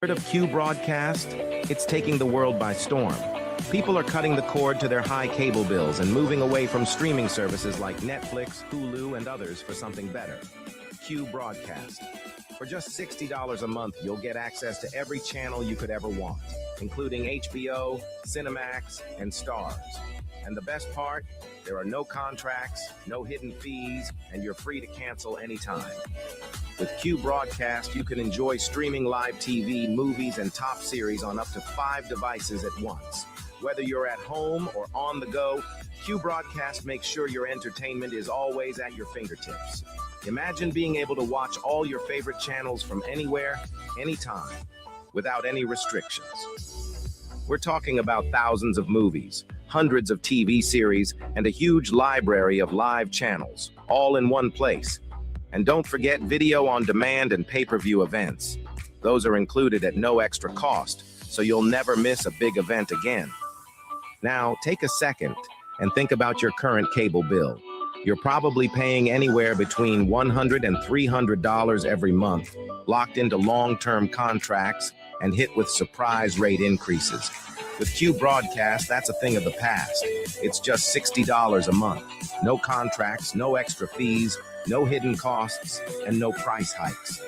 Heard of Q broadcast? It's taking the world by storm. People are cutting the cord to their high cable bills and moving away from streaming services like Netflix, Hulu, and others for something better. Q broadcast. For just $60 a month, you'll get access to every channel you could ever want, including HBO, Cinemax, and Stars. And the best part? There are no contracts, no hidden fees, and you're free to cancel anytime. With Q Broadcast, you can enjoy streaming live TV, movies, and top series on up to 5 devices at once. Whether you're at home or on the go, Q Broadcast makes sure your entertainment is always at your fingertips. Imagine being able to watch all your favorite channels from anywhere, anytime, without any restrictions. We're talking about thousands of movies, hundreds of TV series, and a huge library of live channels, all in one place. And don't forget video on demand and pay-per-view events. Those are included at no extra cost, so you'll never miss a big event again. Now, take a second and think about your current cable bill. You're probably paying anywhere between $100 and $300 every month, locked into long-term contracts and hit with surprise rate increases. With Q Broadcast, that's a thing of the past. It's just $60 a month. No contracts, no extra fees, no hidden costs, and no price hikes.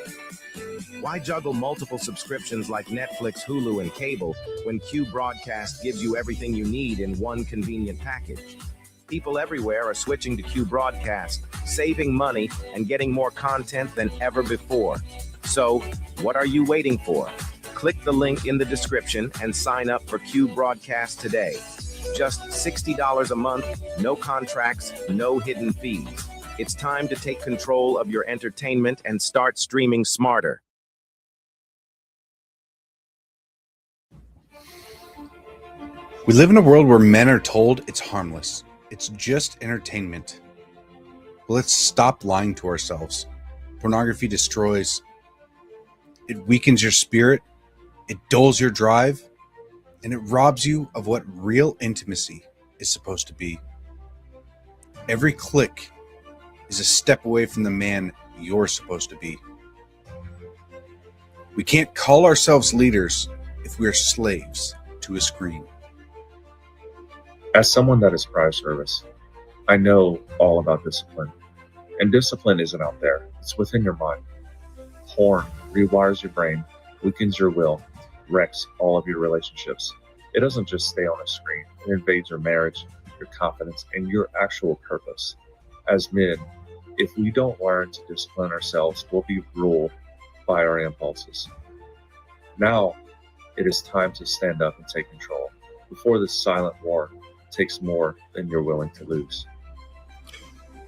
Why juggle multiple subscriptions like Netflix, Hulu, and cable when Q Broadcast gives you everything you need in one convenient package? People everywhere are switching to Q Broadcast, saving money and getting more content than ever before. So, what are you waiting for? Click the link in the description and sign up for Q Broadcast today. Just $60 a month, no contracts, no hidden fees. It's time to take control of your entertainment and start streaming smarter. We live in a world where men are told it's harmless. It's just entertainment. But let's stop lying to ourselves. Pornography destroys. It weakens your spirit. It dulls your drive. And it robs you of what real intimacy is supposed to be. Every click is a step away from the man you're supposed to be. We can't call ourselves leaders if we are slaves to a screen. As someone that is prior service, I know all about discipline. And discipline isn't out there, it's within your mind. Porn rewires your brain, weakens your will, wrecks all of your relationships. It doesn't just stay on a screen, it invades your marriage, your confidence, and your actual purpose. As men, if we don't learn to discipline ourselves, we'll be ruled by our impulses. Now, it is time to stand up and take control before this silent war takes more than you're willing to lose.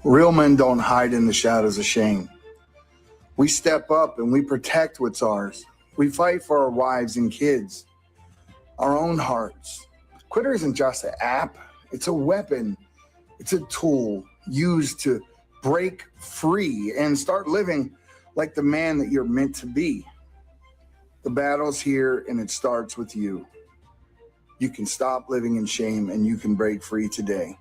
Real men don't hide in the shadows of shame. We step up and we protect what's ours. We fight for our wives and kids, our own hearts. Twitter isn't just an app, it's a weapon. It's a tool used to break free and start living like the man that you're meant to be. The battle's here and it starts with you. You can stop living in shame and you can break free today.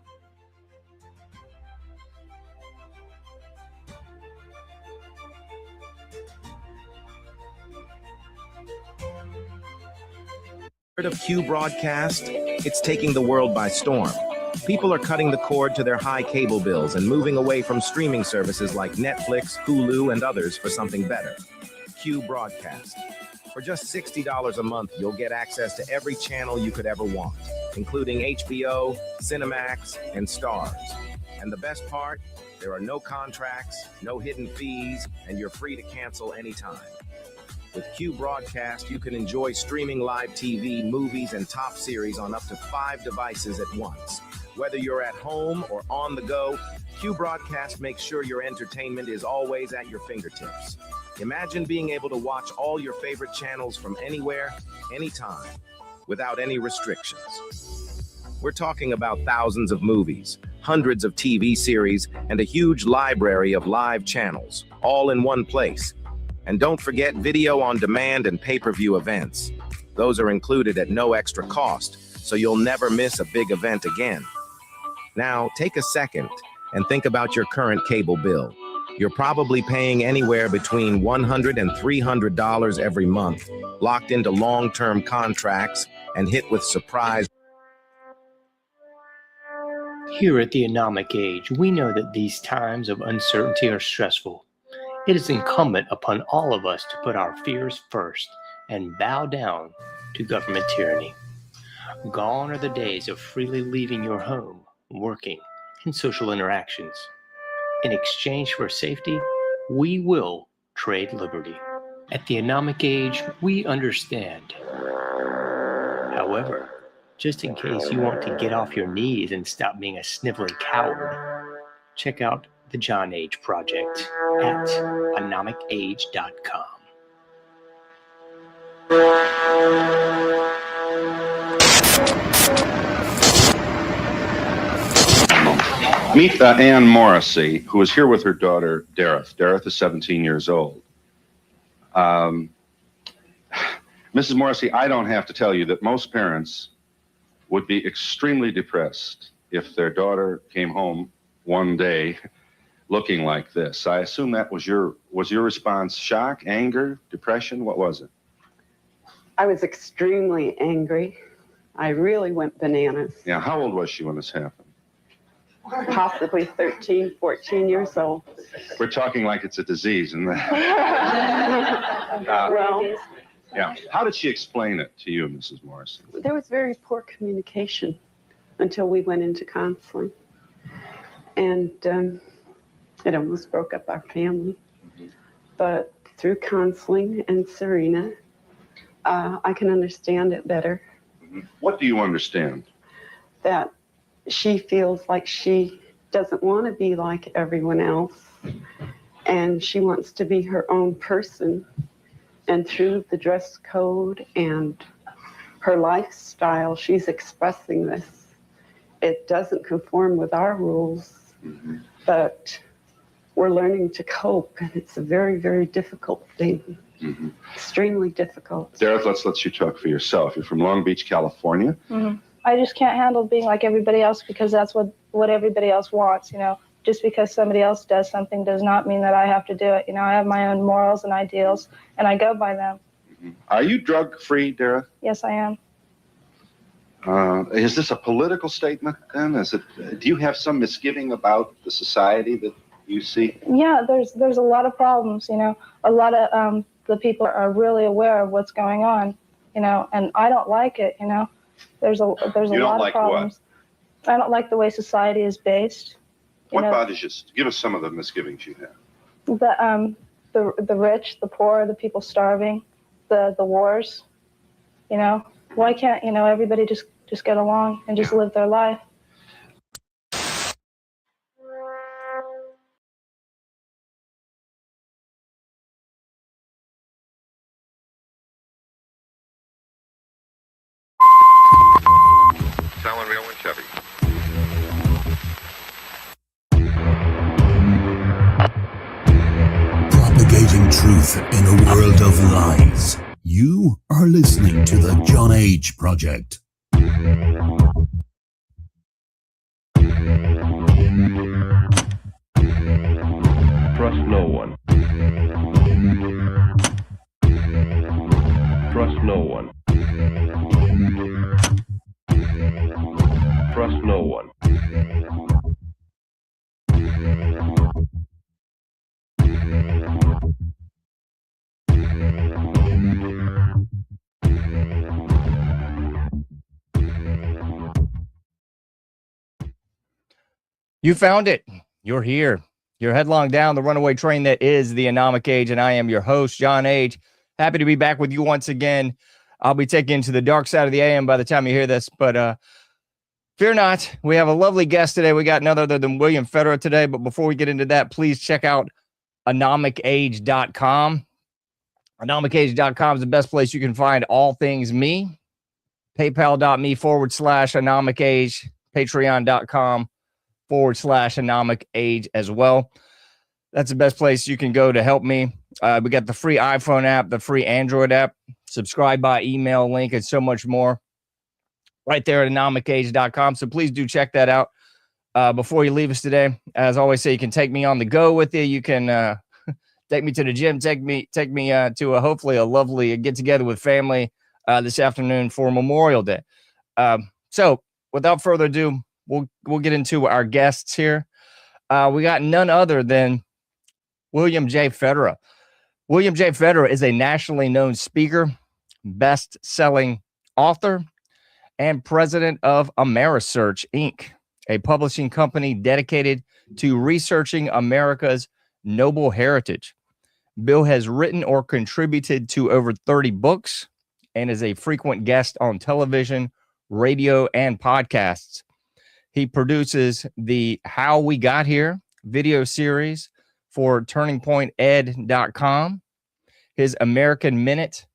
Heard of Q Broadcast? It's taking the world by storm. People are cutting the cord to their high cable bills and moving away from streaming services like Netflix, Hulu, and others for something better. Q Broadcast. For just $60 a month, you'll get access to every channel you could ever want, including HBO, Cinemax, and Stars. And the best part? There are no contracts, no hidden fees, and you're free to cancel anytime. With Q Broadcast, you can enjoy streaming live TV, movies, and top series on up to 5 devices at once. Whether you're at home or on the go, Q Broadcast makes sure your entertainment is always at your fingertips. Imagine being able to watch all your favorite channels from anywhere, anytime, without any restrictions. We're talking about thousands of movies, hundreds of TV series, and a huge library of live channels, all in one place. And don't forget video on demand and pay-per-view events. Those are included at no extra cost, so you'll never miss a big event again. Now, take a second and think about your current cable bill. You're probably paying anywhere between $100 and $300 every month, locked into long-term contracts and hit with surprise. Here at the Anomic Age, we know that these times of uncertainty are stressful. It is incumbent upon all of us to put our fears first and bow down to government tyranny. Gone are the days of freely leaving your home, working, and social interactions. In exchange for safety, we will trade liberty. At the Anomic Age, we understand. However, just in case you want to get off your knees and stop being a sniveling coward, check out the John Age Project at anomicage.com. Meet Ann Morrissey, who is here with her daughter, Dareth. Dareth is 17 years old. Mrs. Morrissey, I don't have to tell you that most parents would be extremely depressed if their daughter came home one day looking like this. I assume that was your response. Shock, anger, depression? What was it? I was extremely angry. I really went bananas. Yeah, how old was she when this happened? Possibly 13, 14 years old. We're talking like it's a disease, isn't it? Well, Yeah. How did she explain it to you, Mrs. Morrissey? there was very poor communication until we went into counseling. And it almost broke up our family. But through counseling and Serena, I can understand it better. What do you understand? That she feels like she doesn't want to be like everyone else, and she wants to be her own person. And through the dress code and her lifestyle, she's expressing this. It doesn't conform with our rules, but we're learning to cope, and it's a very, very difficult thing. Extremely difficult. Dareth, let's let you talk for yourself. You're from Long Beach, California. I just can't handle being like everybody else because that's what everybody else wants, you know. Just because somebody else does something does not mean that I have to do it. You know, I have my own morals and ideals, and I go by them. Are you drug-free, Dareth? Yes, I am. Is this a political statement then? Do you have some misgiving about the society that you see? Yeah, there's a lot of problems, you know. A lot of the people are really aware of what's going on, you know, and I don't like it, you know. There's a lot of problems. I don't like the way society is based. What bothers you? Give us some of the misgivings you have. The rich, the poor, the people starving, the wars, you know. Why can't, you know, everybody just get along and just live their life? Talon, Real and Chevy. Propagating truth in a world of lies. You are listening to the John Age Project. Trust no one. Trust no one. Trust no one. You found it. You're here. You're headlong down the runaway train that is the Anomic Age, and I am your host, John Age. Happy to be back with you once again. I'll be taking you to the dark side of the AM by the time you hear this, but fear not. We have a lovely guest today. We got none other than William Federer today, but before we get into that, please check out anomicage.com. Anomicage.com is the best place you can find all things me. PayPal.me/anomicage. Patreon.com/anomicage as well. That's the best place you can go to help me. We got the free iPhone app, the free Android app, subscribe by email link, and so much more right there at anomicage.com. So please do check that out. before you leave us today, as always, say you can take me on the go with you. You can take me to the gym, take me to hopefully a lovely get together with family this afternoon for Memorial Day. So without further ado, we'll get into our guests here. We got none other than William J. Federer. William J. Federer is a nationally known speaker, best-selling author, and president of Amerisearch, Inc., a publishing company dedicated to researching America's noble heritage. Bill has written or contributed to over 30 books and is a frequent guest on television, radio, and podcasts. He produces the How We Got Here video series for turningpointed.com. His American Minute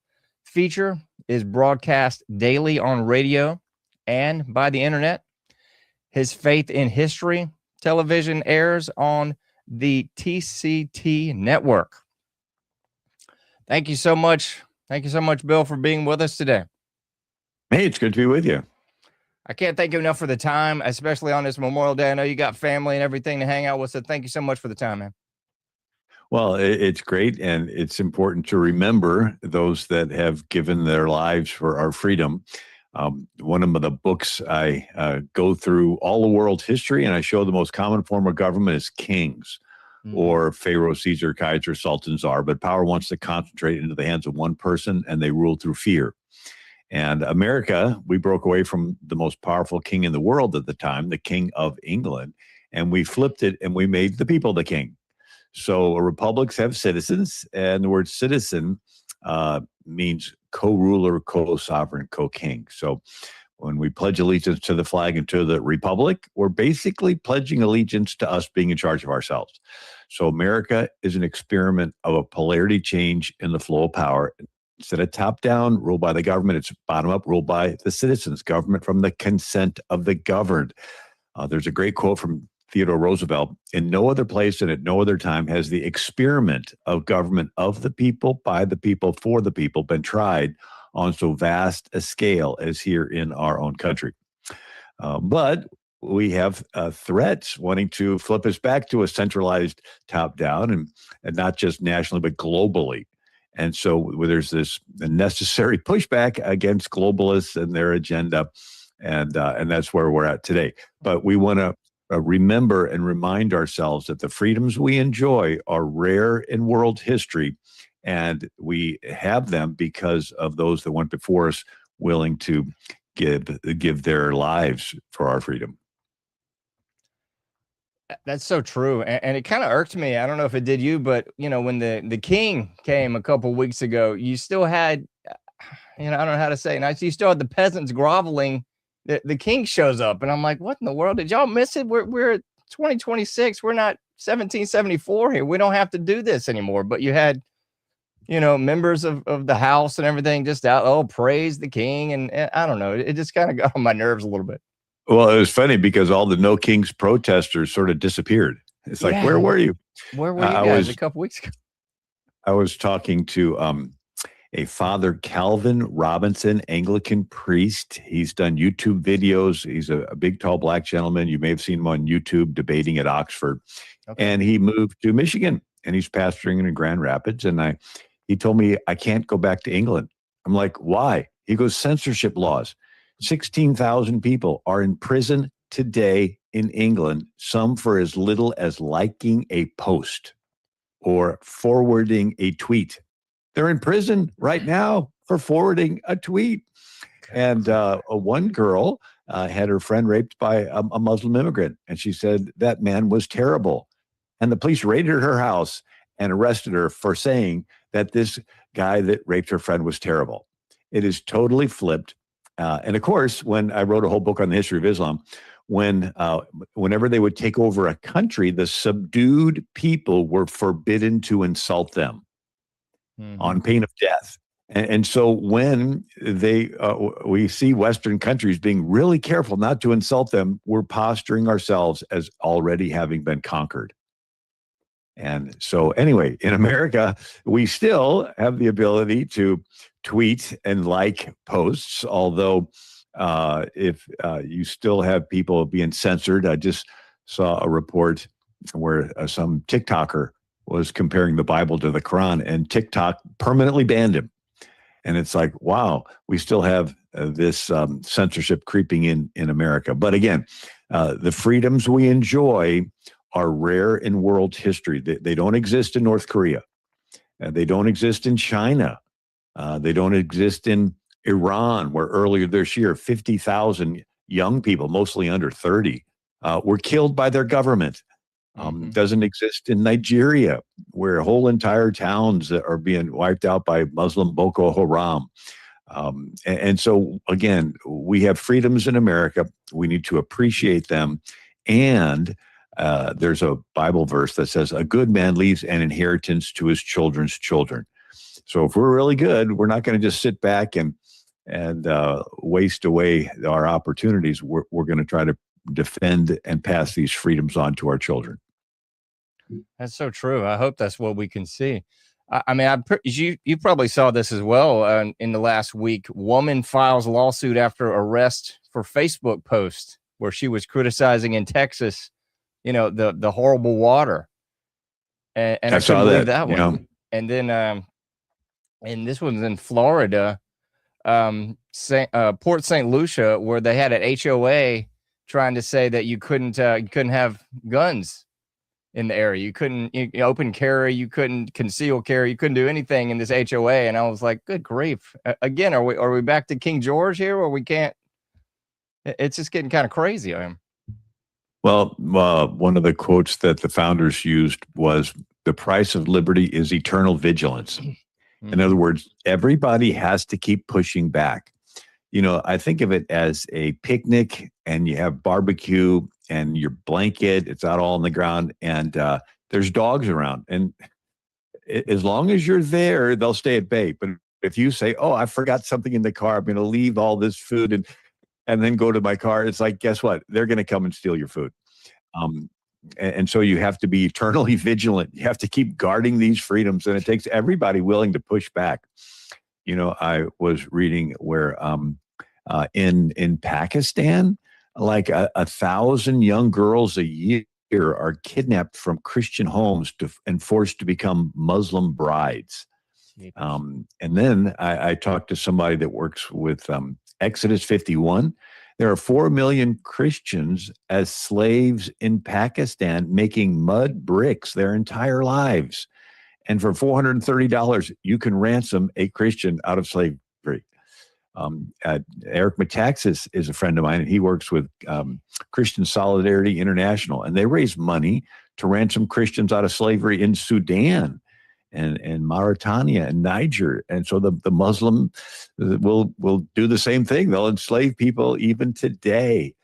feature is broadcast daily on radio and by the internet. His Faith in History television airs on the TCT network. Thank you so much. Thank you so much, Bill, for being with us today. Hey, it's good to be with you. I can't thank you enough for the time, especially on this Memorial Day. I know you got family and everything to hang out with, so thank you so much for the time, man. Well, it's great, and it's important to remember those that have given their lives for our freedom. One of the books I go through all the world's history, and I show the most common form of government is kings, or Pharaoh, Caesar, Kaiser, Sultan, Tsar. But power wants to concentrate into the hands of one person, and they rule through fear. And America, we broke away from the most powerful king in the world at the time, the King of England, and we flipped it and we made the people the king. So republics have citizens, and the word citizen means co-ruler, co-sovereign, co-king. So when we pledge allegiance to the flag and to the republic, we're basically pledging allegiance to us being in charge of ourselves. So America is an experiment of a polarity change in the flow of power. Instead of top-down, ruled by the government, it's bottom-up, ruled by the citizens, government from the consent of the governed. There's a great quote from Theodore Roosevelt: in no other place and at no other time has the experiment of government of the people, by the people, for the people been tried on so vast a scale as here in our own country. But we have threats wanting to flip us back to a centralized top-down, and not just nationally, but globally. And so there's this necessary pushback against globalists and their agenda, and that's where we're at today. But we want to remember and remind ourselves that the freedoms we enjoy are rare in world history, and we have them because of those that went before us willing to give their lives for our freedom. That's so true. And it kind of irked me. I don't know if it did you, but when the king came a couple weeks ago, you still had, I don't know how to say it. You still had the peasants groveling. The king shows up, and I'm like, what in the world? Did y'all miss it? We're 2026. We're not 1774 here. We don't have to do this anymore. But you had, members of the house and everything just out, praise the king. And I don't know. It just kind of got on my nerves a little bit. Well, it was funny because all the No Kings protesters sort of disappeared. It's like, where were you? Where were you guys a couple weeks ago? I was talking to a Father Calvin Robinson, Anglican priest. He's done YouTube videos. He's a big, tall, black gentleman. You may have seen him on YouTube debating at Oxford. Okay. And he moved to Michigan, and he's pastoring in Grand Rapids. And he told me, I can't go back to England. I'm like, why? He goes, censorship laws. 16,000 people are in prison today in England, some for as little as liking a post or forwarding a tweet. They're in prison right now for forwarding a tweet. And one girl had her friend raped by a Muslim immigrant, and she said that man was terrible. And the police raided her house and arrested her for saying that this guy that raped her friend was terrible. It is totally flipped. And of course, when I wrote a whole book on the history of Islam, whenever they would take over a country, the subdued people were forbidden to insult them on pain of death. And so when we see Western countries being really careful not to insult them, we're posturing ourselves as already having been conquered. And so anyway, in America, we still have the ability to tweet and like posts, although if you still have people being censored. I just saw a report where some TikToker was comparing the Bible to the Quran, and TikTok permanently banned him. And it's like, wow, we still have this censorship creeping in America. But again, the freedoms we enjoy are rare in world history. They don't exist in North Korea. They don't exist in China. They don't exist in Iran, where earlier this year, 50,000 young people, mostly under 30, were killed by their government. Doesn't exist in Nigeria, where whole entire towns are being wiped out by Muslim Boko Haram. And so, again, we have freedoms in America. We need to appreciate them. And there's a Bible verse that says, a good man leaves an inheritance to his children's children. So if we're really good, we're not going to just sit back and waste away our opportunities. We're going to try to defend and pass these freedoms on to our children. That's so true. I hope that's what we can see. I mean, you probably saw this as well in the last week. Woman files lawsuit after arrest for Facebook post where she was criticizing in Texas, the horrible water. And I couldn't believe that one. And then, and this one's in Florida, Port St. Lucia, where they had an HOA trying to say that you couldn't have guns in the area. You couldn't open carry, you couldn't conceal carry, you couldn't do anything in this HOA. And I was like, good grief. Again, are we back to King George here where we can't? It's just getting kind of crazy. Well, one of the quotes that the founders used was, the price of liberty is eternal vigilance. In other words, everybody has to keep pushing back. I think of it as a picnic, and you have barbecue and your blanket, it's out all on the ground, and there's dogs around. And as long as you're there, they'll stay at bay. But if you say, oh, I forgot something in the car, I'm going to leave all this food and then go to my car, it's like, guess what? They're going to come and steal your food. And so you have to be eternally vigilant. You have to keep guarding these freedoms, and it takes everybody willing to push back. I was reading where in Pakistan, like 1,000 young girls a year are kidnapped from Christian homes and forced to become Muslim brides. And then I talked to somebody that works with Exodus 51. There are 4 million Christians as slaves in Pakistan making mud bricks their entire lives. And for $430, you can ransom a Christian out of slavery. Eric Metaxas is a friend of mine, and he works with Christian Solidarity International, and they raise money to ransom Christians out of slavery in Sudan and Mauritania and Niger. And so the Muslim will do the same thing. They'll enslave people even today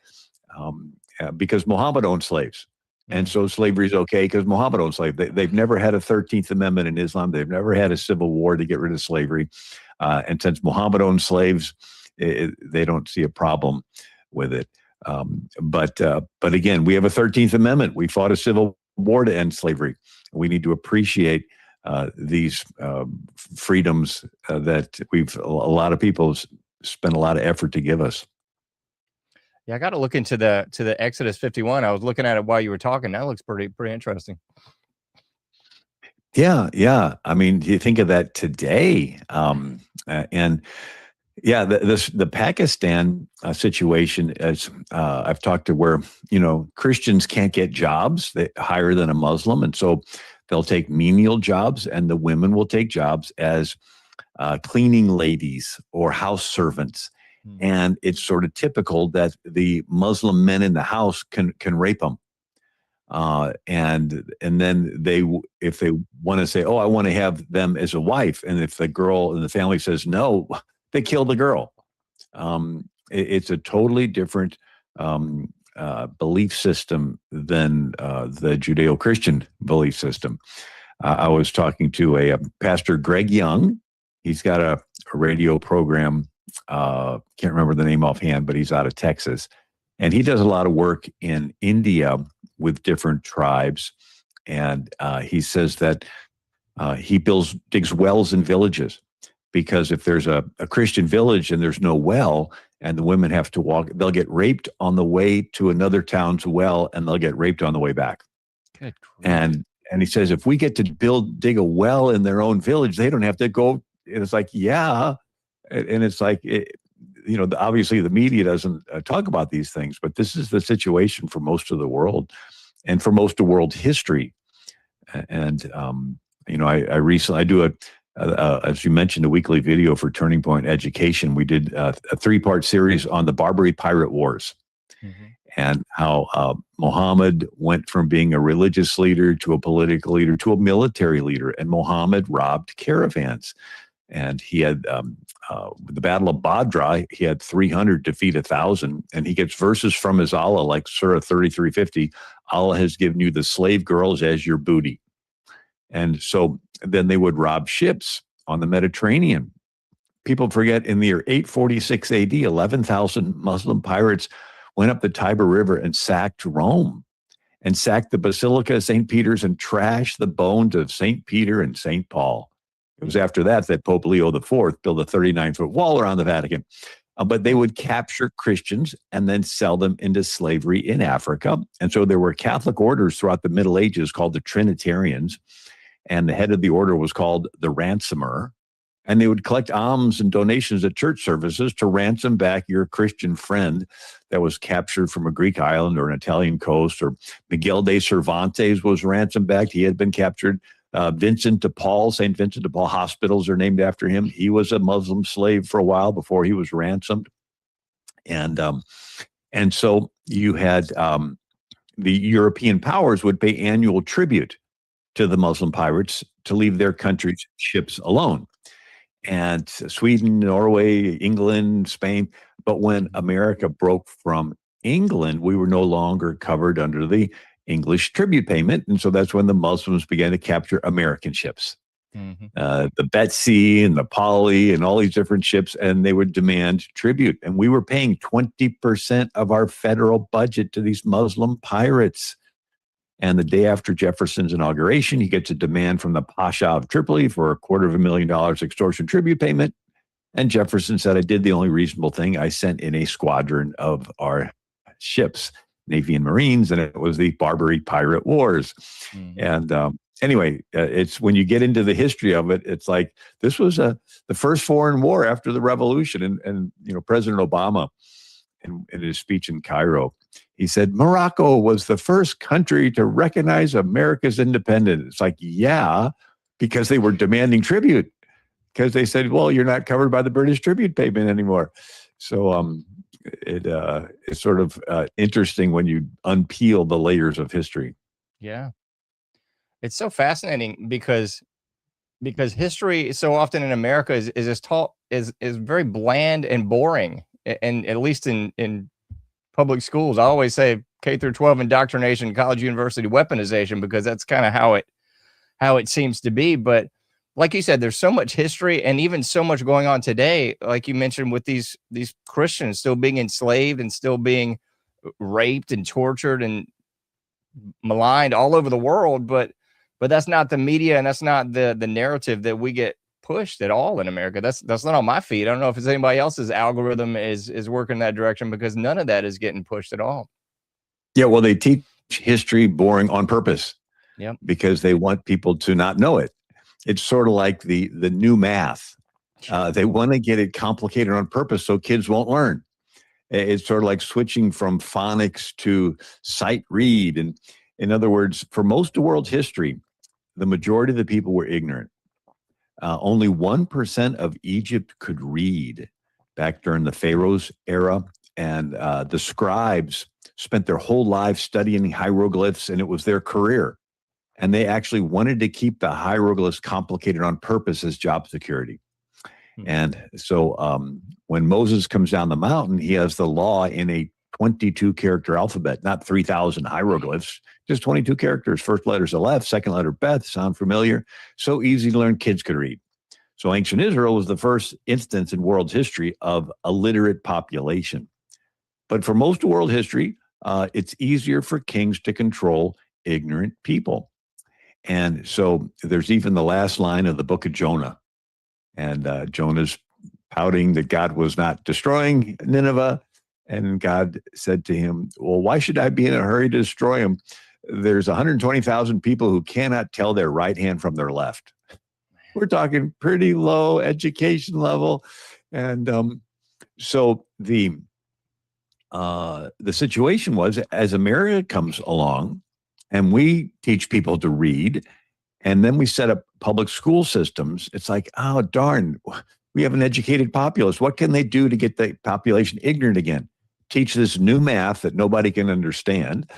because Muhammad owned slaves. And so slavery is okay because Muhammad owned slaves. They've never had a 13th Amendment in Islam. They've never had a civil war to get rid of slavery. And since Muhammad owned slaves, they don't see a problem with it. But again, we have a 13th Amendment. We fought a civil war to end slavery. We need to appreciate these freedoms that a lot of people spent a lot of effort to give us. Yeah, I got to look into the Exodus 51. I was looking at it while you were talking. That looks pretty interesting. Yeah. I mean, you think of that today, and yeah, the Pakistan situation is I've talked to where Christians can't get jobs higher than a Muslim, and so they'll take menial jobs, and the women will take jobs as cleaning ladies or house servants. And it's sort of typical that the Muslim men in the house can rape them. And then if they want to say, oh, I want to have them as a wife. And if the girl in the family says no, they kill the girl. It's a totally different belief system than the Judeo-Christian belief system. I was talking to a Pastor Greg Young. He's got a radio program. Can't remember the name offhand, but he's out of Texas. And he does a lot of work in India with different tribes. And he says that he digs wells in villages, because if there's a Christian village and there's no well, and the women have to walk. They'll get raped on the way to another town's well, and they'll get raped on the way back. Good grief. And he says, if we get to dig a well in their own village, they don't have to go. And it's like, yeah. And it's like, obviously the media doesn't talk about these things, but this is the situation for most of the world and for most of world history. And, I recently, as you mentioned, a weekly video for Turning Point Education. We did a 3-part series on the Barbary Pirate Wars. Mm-hmm. And how Muhammad went from being a religious leader to a political leader to a military leader. And Muhammad robbed caravans. And he had the Battle of Badr, he had 300 defeat 1,000. And he gets verses from his Allah, like Surah 3350, Allah has given you the slave girls as your booty. And so then they would rob ships on the Mediterranean. People forget in the year 846 AD, 11,000 Muslim pirates went up the Tiber River and sacked Rome and sacked the Basilica of St. Peter's and trashed the bones of St. Peter and St. Paul. It was after that Pope Leo IV built a 39-foot wall around the Vatican. But they would capture Christians and then sell them into slavery in Africa. And so there were Catholic orders throughout the Middle Ages called the Trinitarians. And the head of the order was called the ransomer. And they would collect alms and donations at church services to ransom back your Christian friend that was captured from a Greek island or an Italian coast. Or Miguel de Cervantes was ransomed back. He had been captured. Vincent de Paul, St. Vincent de Paul hospitals are named after him. He was a Muslim slave for a while before he was ransomed. And so you had the European powers would pay annual tribute to the Muslim pirates to leave their country's ships alone. And Sweden, Norway, England, Spain. But when America broke from England, we were no longer covered under the English tribute payment. And so that's when the Muslims began to capture American ships. Mm-hmm. The Betsy and the Polly and all these different ships, and they would demand tribute. And we were paying 20% of our federal budget to these Muslim pirates. And the day after Jefferson's inauguration, he gets a demand from the Pasha of Tripoli for $250,000 extortion tribute payment. And Jefferson said, I did the only reasonable thing. I sent in a squadron of our ships, Navy and Marines, and it was the Barbary Pirate Wars. Mm-hmm. And anyway, it's when you get into the history of it, it's like this was the first foreign war after the revolution. And President Obama, in his speech in Cairo, he said, Morocco was the first country to recognize America's independence. It's like, yeah, because they were demanding tribute, because they said, well, you're not covered by the British tribute payment anymore. So it's sort of interesting when you unpeel the layers of history. Yeah. It's so fascinating because history so often in America is taught is very bland and boring. And at least in public schools, I always say K through 12 indoctrination, college, university weaponization, because that's kind of how it seems to be. But like you said, there's so much history and even so much going on today. Like you mentioned, with these Christians still being enslaved and still being raped and tortured and maligned all over the world. But that's not the media, and that's not the narrative that we get pushed at all in America. That's not on my feed. I don't know if it's anybody else's algorithm is working that direction, because none of that is getting pushed at all. Yeah, well, they teach history boring on purpose. Yep. Because they want people to not know it. It's sort of like the new math. They want to get it complicated on purpose so kids won't learn. It's sort of like switching from phonics to sight read. And in other words, for most of world history, the majority of the people were ignorant. Only 1% of Egypt could read back during the Pharaoh's era. And the scribes spent their whole lives studying hieroglyphs, and it was their career. And they actually wanted to keep the hieroglyphs complicated on purpose as job security. Mm-hmm. And so when Moses comes down the mountain, he has the law in a 22-character alphabet, not 3,000 hieroglyphs, just 22 characters. First letter's Aleph, second letter Beth. Sound familiar? So easy to learn, kids could read. So ancient Israel was the first instance in world history of a literate population. But for most of world history, it's easier for kings to control ignorant people. And so there's even the last line of the book of Jonah. And Jonah's pouting that God was not destroying Nineveh. And God said to him, well, why should I be in a hurry to destroy him? There's 120,000 people who cannot tell their right hand from their left. We're talking pretty low education level. And so the situation was, as America comes along and we teach people to read, and then we set up public school systems, it's like, oh, darn, we have an educated populace. What can they do to get the population ignorant again? Teach this new math that nobody can understand.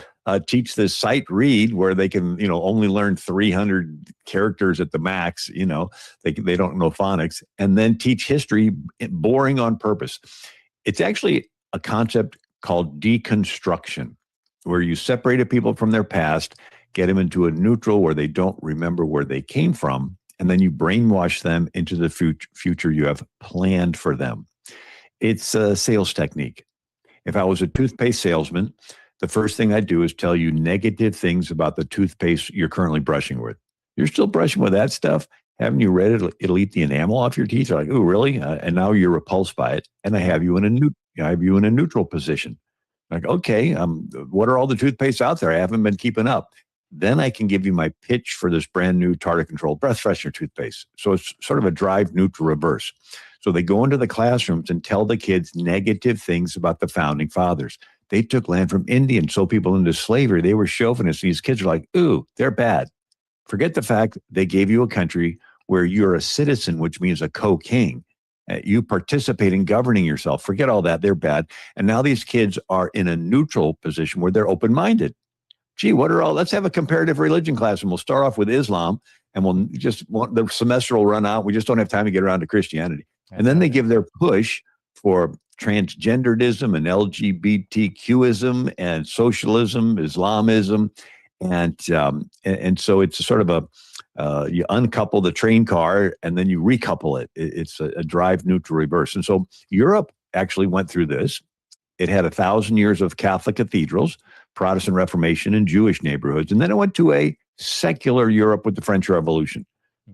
Teach this sight read where they can, only learn 300 characters at the max. They don't know phonics, and then teach history boring on purpose. It's actually a concept called deconstruction, where you separated people from their past, get them into a neutral where they don't remember where they came from, and then you brainwash them into the future you have planned for them. It's a sales technique. If I was a toothpaste salesman, the first thing I'd do is tell you negative things about the toothpaste you're currently brushing with. You're still brushing with that stuff? Haven't you read it? It'll eat the enamel off your teeth. You're like, oh, really? And now you're repulsed by it. And I have you in a neutral position. Like, okay, what are all the toothpastes out there? I haven't been keeping up. Then I can give you my pitch for this brand new tartar control breath freshener toothpaste. So it's sort of a drive neutral reverse. So they go into the classrooms and tell the kids negative things about the founding fathers. They took land from India and sold people into slavery. They were chauvinists. These kids are like, ooh, they're bad. Forget the fact they gave you a country where you're a citizen, which means a co-king. You participate in governing yourself. Forget all that. They're bad. And now these kids are in a neutral position where they're open-minded. Gee, let's have a comparative religion class, and we'll start off with Islam, and the semester will run out. We just don't have time to get around to Christianity. And then they give their push for transgenderism and LGBTQism and socialism, Islamism. And so it's sort of you uncouple the train car and then you recouple it. It's a drive neutral reverse. And so Europe actually went through this. It had 1,000 years of Catholic cathedrals, Protestant Reformation, and Jewish neighborhoods. And then it went to a secular Europe with the French Revolution.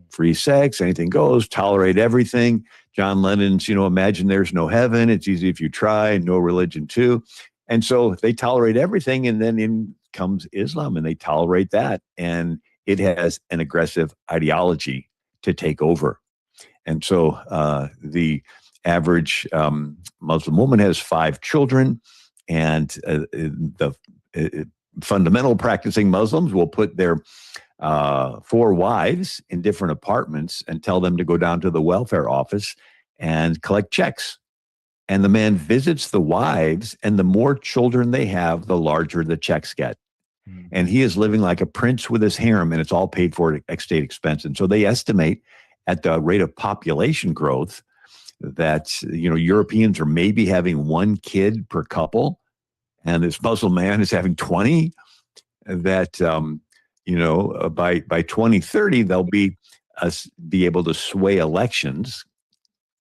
Free sex, anything goes, tolerate everything. John Lennon's, imagine there's no heaven. It's easy if you try, no religion too. And so they tolerate everything. And then in comes Islam and they tolerate that. And it has an aggressive ideology to take over. And so the average Muslim woman has 5 children, and the fundamental practicing Muslims will put their 4 wives in different apartments and tell them to go down to the welfare office and collect checks. And the man visits the wives, and the more children they have, the larger the checks get. And he is living like a prince with his harem, and it's all paid for at state expense. And so they estimate at the rate of population growth that, Europeans are maybe having 1 kid per couple, and this Muslim man is having 20, that, by 2030, they'll be able to sway elections,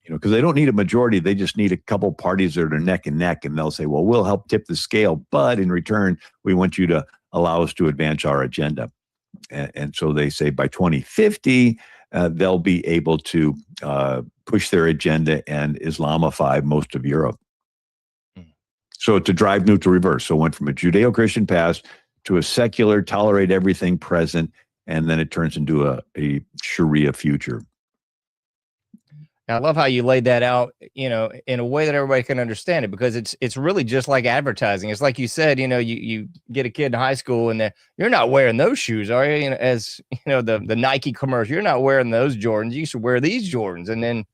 because they don't need a majority. They just need a couple parties that are neck and neck, and they'll say, well, we'll help tip the scale, but in return, we want you to allow us to advance our agenda. And so they say by 2050, they'll be able to push their agenda and Islamify most of Europe. So it's a drive neutral reverse. So it went from a Judeo-Christian past to a secular, tolerate everything present, and then it turns into a Sharia future. I love how you laid that out, in a way that everybody can understand it, because it's really just like advertising. It's like you said, you get a kid in high school and you're not wearing those shoes, are you? As the Nike commercial, you're not wearing those Jordans. You should wear these Jordans. And then,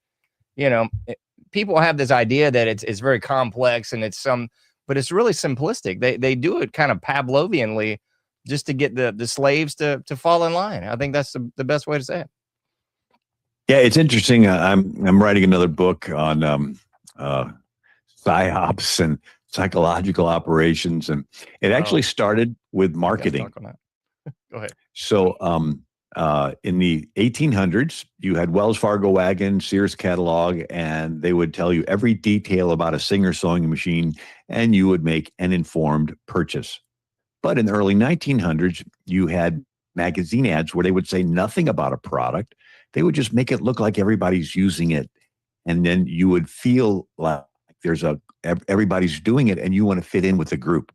people have this idea that it's very complex and but it's really simplistic. They do it kind of Pavlovianly just to get the slaves to fall in line. I think that's the best way to say it. Yeah, it's interesting. I'm writing another book on psyops and psychological operations, and it actually started with marketing. Go ahead. So, in the 1800s, you had Wells Fargo wagon, Sears catalog, and they would tell you every detail about a Singer sewing machine, and you would make an informed purchase. But in the early 1900s, you had magazine ads where they would say nothing about a product. They would just make it look like everybody's using it. And then you would feel like everybody's doing it and you want to fit in with the group.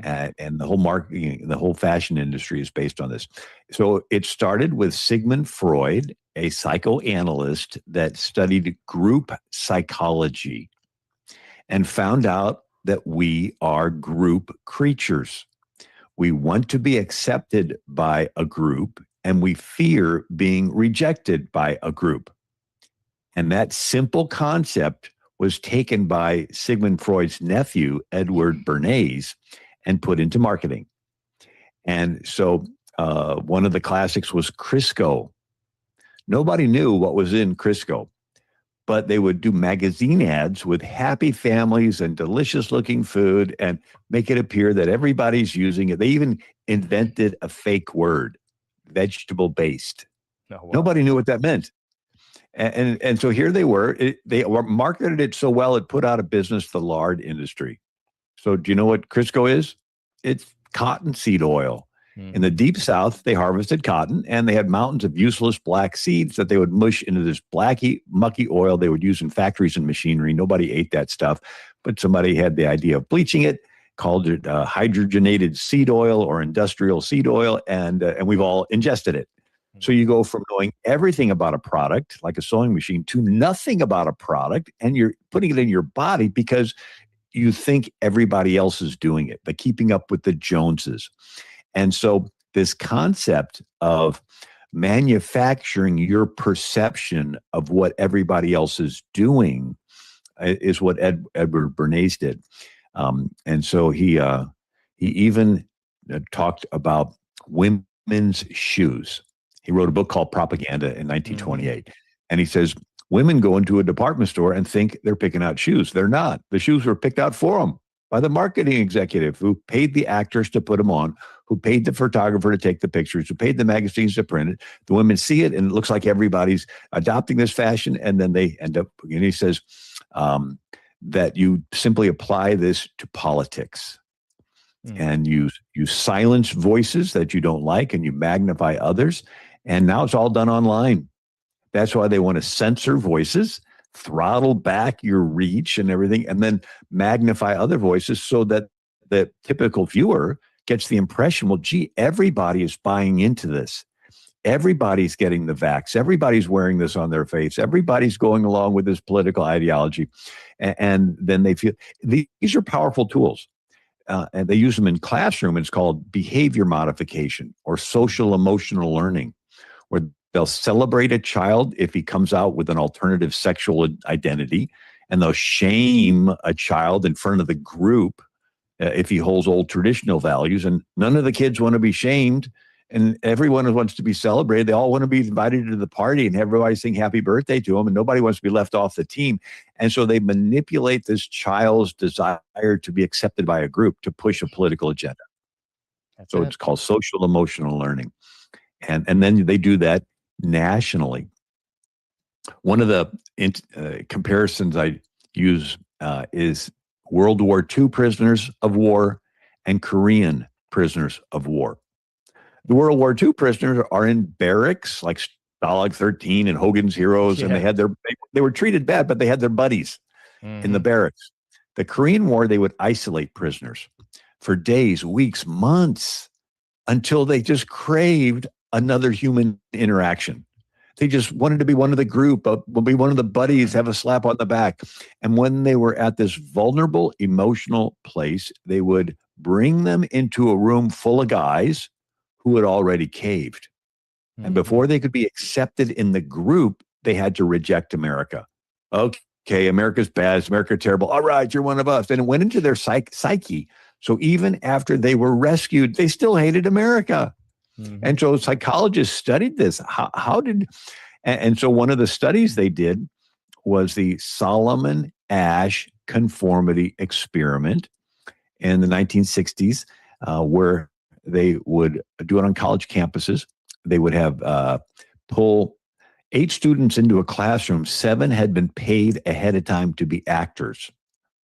And the whole marketing, the whole fashion industry is based on this. So it started with Sigmund Freud, a psychoanalyst that studied group psychology and found out that we are group creatures. We want to be accepted by a group and we fear being rejected by a group. And that simple concept was taken by Sigmund Freud's nephew, Edward Bernays, and put into marketing. And so one of the classics was Crisco. Nobody knew what was in Crisco, but they would do magazine ads with happy families and delicious looking food and make it appear that everybody's using it. They even invented a fake word, vegetable based. Oh, wow. Nobody knew what that meant. And so here they were. They marketed it so well, it put out of business the lard industry. So do you know what Crisco is? It's cottonseed oil. In the deep South, they harvested cotton and they had mountains of useless black seeds that they would mush into this blacky, mucky oil they would use in factories and machinery. Nobody ate that stuff, but somebody had the idea of bleaching it, called it hydrogenated seed oil or industrial seed oil, and we've all ingested it. So you go from knowing everything about a product, like a sewing machine, to nothing about a product, and you're putting it in your body because you think everybody else is doing it, but keeping up with the Joneses. And so this concept of manufacturing your perception of what everybody else is doing is what Edward Bernays did. And so he even talked about women's shoes. He wrote a book called Propaganda in 1928. And he says, women go into a department store and think they're picking out shoes. They're not. The shoes were picked out for them by the marketing executive who paid the actors to put them on, who paid the photographer to take the pictures, who paid the magazines to print it. The women see it, and it looks like everybody's adopting this fashion, and then they end up, and he says that you simply apply this to politics. And you silence voices that you don't like, and you magnify others, and now it's all done online. That's why they want to censor voices, throttle back your reach and everything, and then magnify other voices so that the typical viewer gets the impression, well, gee, everybody is buying into this. Everybody's getting the vax. Everybody's wearing this on their face. Everybody's going along with this political ideology. And then they feel these are powerful tools. And they use them in classroom. It's called behavior modification or social emotional learning, where they'll celebrate a child if he comes out with an alternative sexual identity, and they'll shame a child in front of the group if he holds old traditional values. And none of the kids want to be shamed, and everyone wants to be celebrated. They all want to be invited to the party and everybody sing happy birthday to them, and nobody wants to be left off the team. And so they manipulate this child's desire to be accepted by a group to push a political agenda. It's called social emotional learning. And then they do that nationally. One of the comparisons I use is World War II prisoners of war and Korean prisoners of war. The World War II prisoners are in barracks like Stalag 13 and Hogan's Heroes, and they were treated bad, but they had their buddies in the barracks. The Korean War, they would isolate prisoners for days, weeks, months, until they just craved another human interaction. They just wanted to be one of the group, be one of the buddies, have a slap on the back. And when they were at this vulnerable, emotional place, they would bring them into a room full of guys who had already caved. And before they could be accepted in the group, they had to reject America. Okay, America's bad. Is America terrible? All right, you're one of us. And it went into their psyche. So even after they were rescued, they still hated America. And so psychologists studied this. And so one of the studies they did was the Solomon Asch conformity experiment in the 1960s, where they would do it on college campuses. They would have pull 8 students into a classroom. 7 had been paid ahead of time to be actors.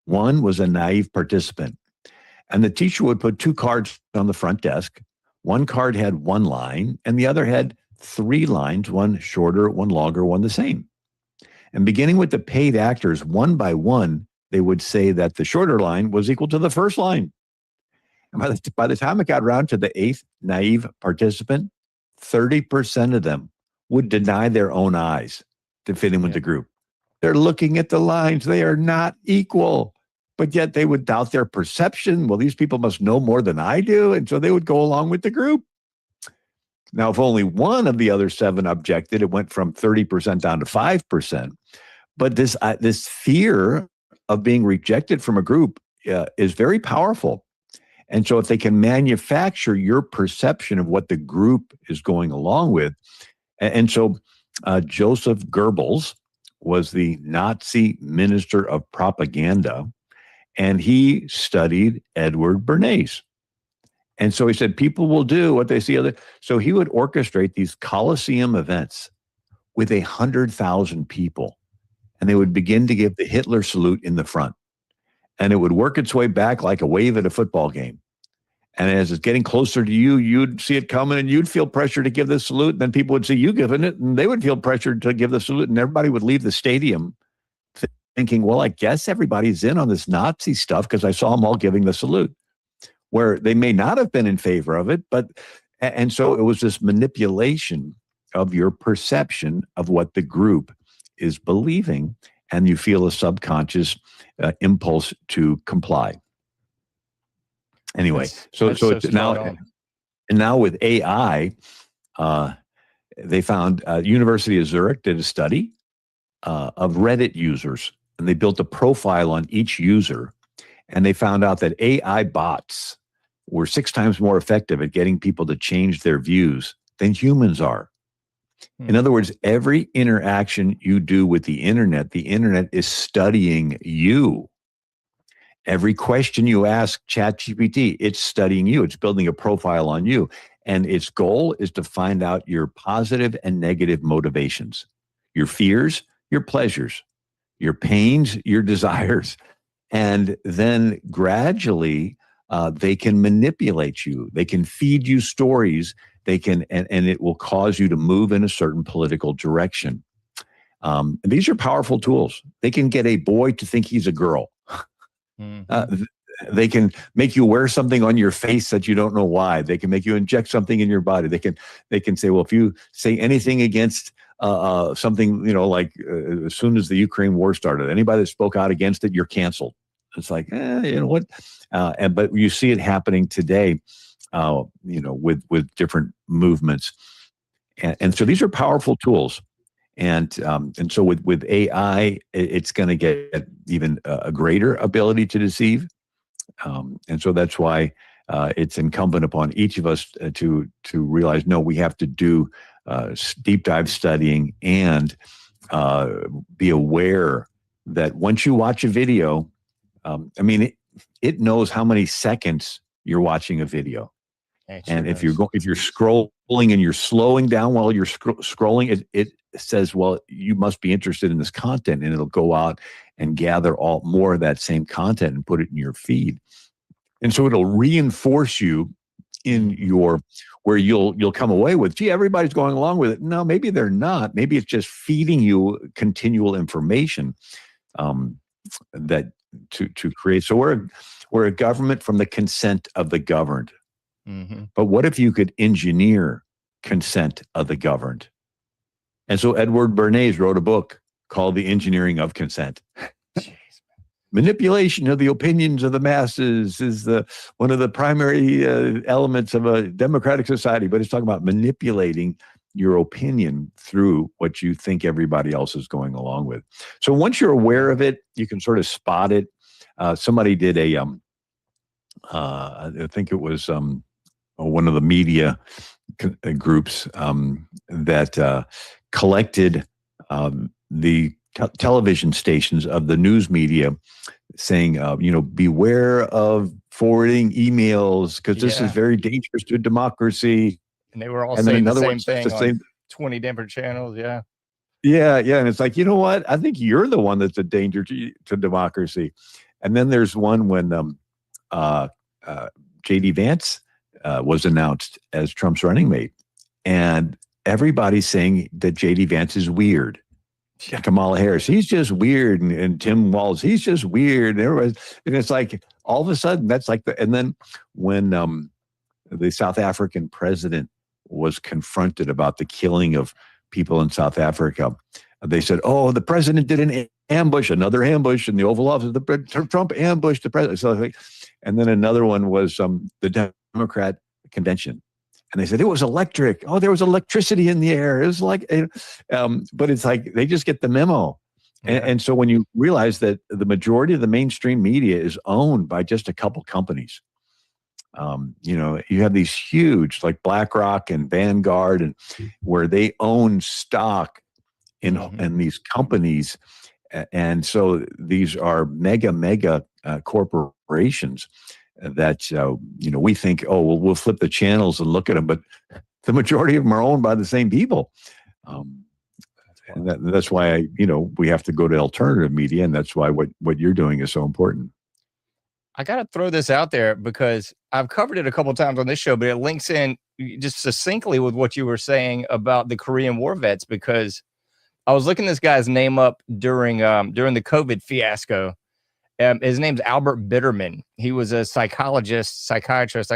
1 was a naive participant. And the teacher would put 2 cards on the front desk. 1 card had 1 line, and the other had 3 lines, 1 shorter, 1 longer, 1 the same. And beginning with the paid actors, one by one, they would say that the shorter line was equal to the first line. And by the time it got around to the 8th naive participant, 30% of them would deny their own eyes to fit in with the group. They're looking at the lines. They are not equal, but yet they would doubt their perception. Well, these people must know more than I do. And so they would go along with the group. Now, if only one of the other 7 objected, it went from 30% down to 5%. But this fear of being rejected from a group is very powerful. And so if they can manufacture your perception of what the group is going along with, and so Joseph Goebbels was the Nazi minister of propaganda, and he studied Edward Bernays. And so he said, people will do what they see other. So he would orchestrate these Colosseum events with 100,000 people, and they would begin to give the Hitler salute in the front. And it would work its way back like a wave at a football game. And as it's getting closer to you, you'd see it coming and you'd feel pressure to give the salute. And then people would see you giving it and they would feel pressured to give the salute. And everybody would leave the stadium thinking, well, I guess everybody's in on this Nazi stuff because I saw them all giving the salute, where they may not have been in favor of it. And so it was this manipulation of your perception of what the group is believing. And you feel a subconscious impulse to comply. Anyway, so it's now with AI, they found University of Zurich did a study of Reddit users, and they built a profile on each user, and they found out that AI bots were 6 times more effective at getting people to change their views than humans are. In other words, every interaction you do with the internet is studying you. Every question you ask ChatGPT, it's studying you. It's building a profile on you. And its goal is to find out your positive and negative motivations, your fears, your pleasures, your pains, your desires. And then gradually, they can manipulate you. They can feed you stories. They can, and it will cause you to move in a certain political direction. These are powerful tools. They can get a boy to think he's a girl. They can make you wear something on your face that you don't know why. They can make you inject something in your body. They can say, well, if you say anything against something, like as soon as the Ukraine war started, anybody that spoke out against it, you're canceled. It's like, you know what? But you see it happening today, with different movements, and so these are powerful tools. And so with AI, it's going to get even a greater ability to deceive. And so that's why it's incumbent upon each of us to realize, no, we have to do deep dive studying and be aware that once you watch a video, it knows how many seconds you're watching a video. And if you're scrolling and you're slowing down while you're scrolling, it says, well, you must be interested in this content, and it'll go out and gather more of that same content and put it in your feed. And so it'll reinforce you in where you'll come away with, gee, everybody's going along with it. No, maybe they're not. Maybe it's just feeding you continual information that to create. So we're a government from the consent of the governed. Mm-hmm. But what if you could engineer consent of the governed? And so Edward Bernays wrote a book called The Engineering of Consent. Manipulation of the opinions of the masses is one of the primary elements of a democratic society, but it's talking about manipulating your opinion through what you think everybody else is going along with. So once you're aware of it, you can sort of spot it. Somebody did I think it was one of the media groups that collected the television stations of the news media saying, beware of forwarding emails because this is very dangerous to democracy. And they were all saying the same thing on 20 different channels. Yeah. Yeah. Yeah. And it's like, you know what? I think you're the one that's a danger to democracy. And then there's one when J.D. Vance was announced as Trump's running mate. And everybody's saying that J.D. Vance is weird. Kamala Harris, he's just weird, and Tim Walz, he's just weird, and it's like all of a sudden that's like and then when the South African president was confronted about the killing of people in South Africa, they said, "Oh, the president did an ambush, another ambush in the Oval Office. Trump ambushed the president." So, and then another one was the Democrat convention. And they said, it was electric. Oh, there was electricity in the air. It was like, but it's like, they just get the memo. Yeah. And so when you realize that the majority of the mainstream media is owned by just a couple companies, you have these huge like BlackRock and Vanguard, and where they own stock in these companies. And so these are mega corporations that we think, oh, well, we'll flip the channels and look at them, but the majority of them are owned by the same people. And that's why we have to go to alternative media, and that's why what you're doing is so important. I got to throw this out there because I've covered it a couple of times on this show, but it links in just succinctly with what you were saying about the Korean War vets, because I was looking this guy's name up during the COVID fiasco. His name's Albert Bitterman. He was a psychiatrist, I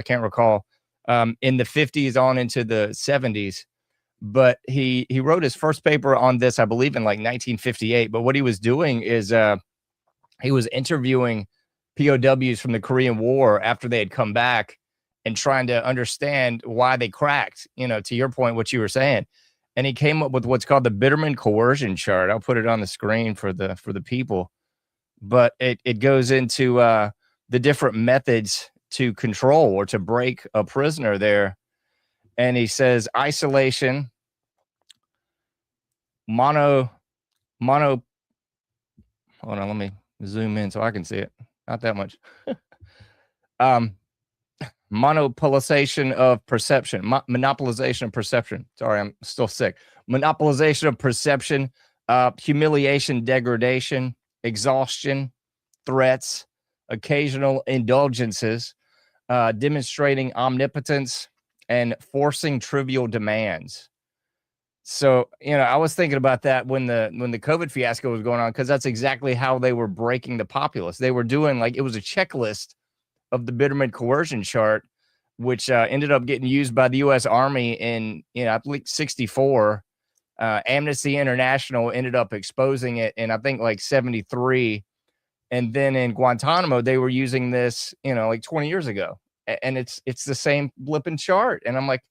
can't recall, in the 50s on into the 70s. But he wrote his first paper on this, I believe, in like 1958. But what he was doing is he was interviewing POWs from the Korean War after they had come back and trying to understand why they cracked, to your point, what you were saying. And he came up with what's called the Bitterman coercion chart. I'll put it on the screen for the people. But it goes into the different methods to control or to break a prisoner there. And he says isolation, mono. Hold on, let me zoom in so I can see it. Not that much. Monopolization of perception, monopolization of perception. Sorry, I'm still sick. Monopolization of perception, humiliation, degradation, exhaustion, threats, occasional indulgences, demonstrating omnipotence, and forcing trivial demands. So, I was thinking about that when the COVID fiasco was going on, because that's exactly how they were breaking the populace. They were doing it was a checklist of the Bitterman coercion chart, which ended up getting used by the U.S. Army in, I believe 1964. Amnesty International ended up exposing it in, I think, like 1973. And then in Guantanamo, they were using this, like 20 years ago. And it's the same blipping chart. And I'm like,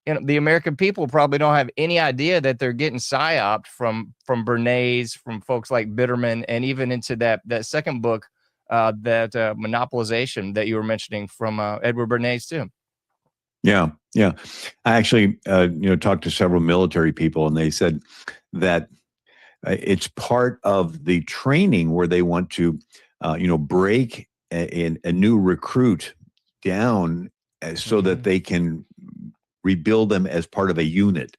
the American people probably don't have any idea that they're getting psyoped from Bernays, from folks like Bitterman, and even into that second book, that monopolization that you were mentioning from Edward Bernays too. Yeah. I actually, talked to several military people, and they said that it's part of the training where they want to, break a new recruit down so that they can rebuild them as part of a unit.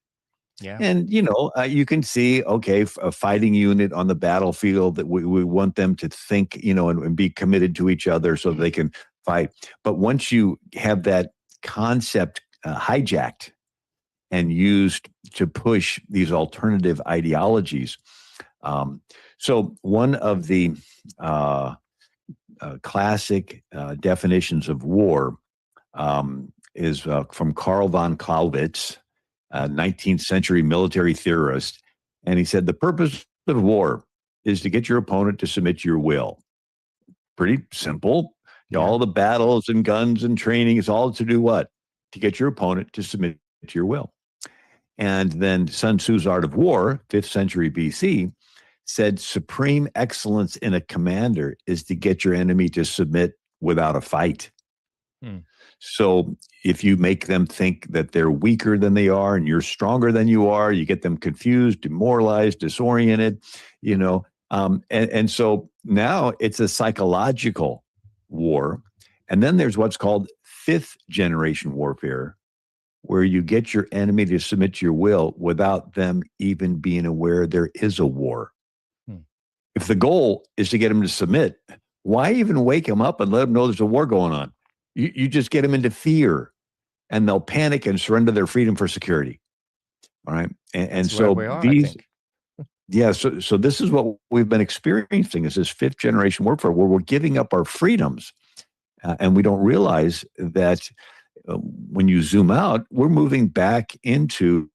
Yeah. And, you can see, okay, a fighting unit on the battlefield, that we want them to think, and be committed to each other so they can fight. But once you have that concept hijacked and used to push these alternative ideologies. So one of the classic definitions of war is from Karl von Clausewitz, 19th century military theorist. And he said, the purpose of war is to get your opponent to submit to your will. Pretty simple. All the battles and guns and training is all to do what? To get your opponent to submit to your will. And then Sun Tzu's Art of War, 5th century BC, said supreme excellence in a commander is to get your enemy to submit without a fight. So if you make them think that they're weaker than they are and you're stronger than you are, you get them confused, demoralized, disoriented, and so now it's a psychological war. And then there's what's called 5th generation warfare, where you get your enemy to submit to your will without them even being aware there is a war. If the goal is to get them to submit, why even wake them up and let them know there's a war going on? You just get them into fear, and they'll panic and surrender their freedom for security. All right. And so Yeah, so this is what we've been experiencing, is this fifth generation warfare where we're giving up our freedoms, and we don't realize that when you zoom out, we're moving back into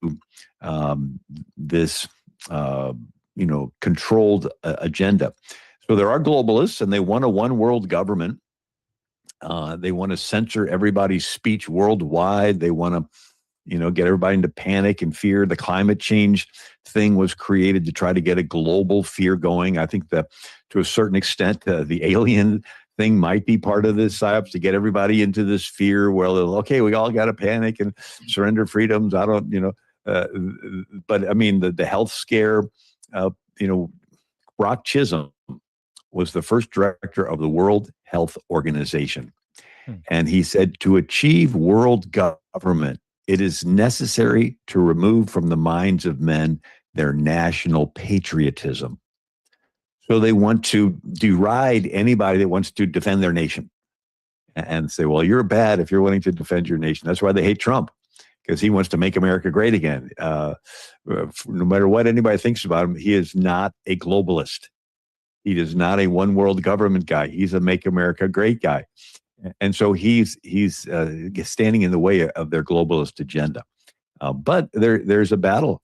this controlled agenda. So there are globalists, and they want a one world government. They want to censor everybody's speech worldwide. They want to, get everybody into panic and fear. The climate change thing was created to try to get a global fear going. I think that to a certain extent, the alien thing might be part of this psyops to get everybody into this fear. Well, okay, we all got to panic and surrender freedoms. I don't, but I mean, the health scare, Brock Chisholm was the first director of the World Health Organization. And he said, to achieve world government, it is necessary to remove from the minds of men their national patriotism. So they want to deride anybody that wants to defend their nation and say, well, you're bad if you're willing to defend your nation. That's why they hate Trump, because he wants to make America great again. No matter what anybody thinks about him, he is not a globalist. He is not a one world government guy. He's a make America great guy. And so he's standing in the way of their globalist agenda. But there's a battle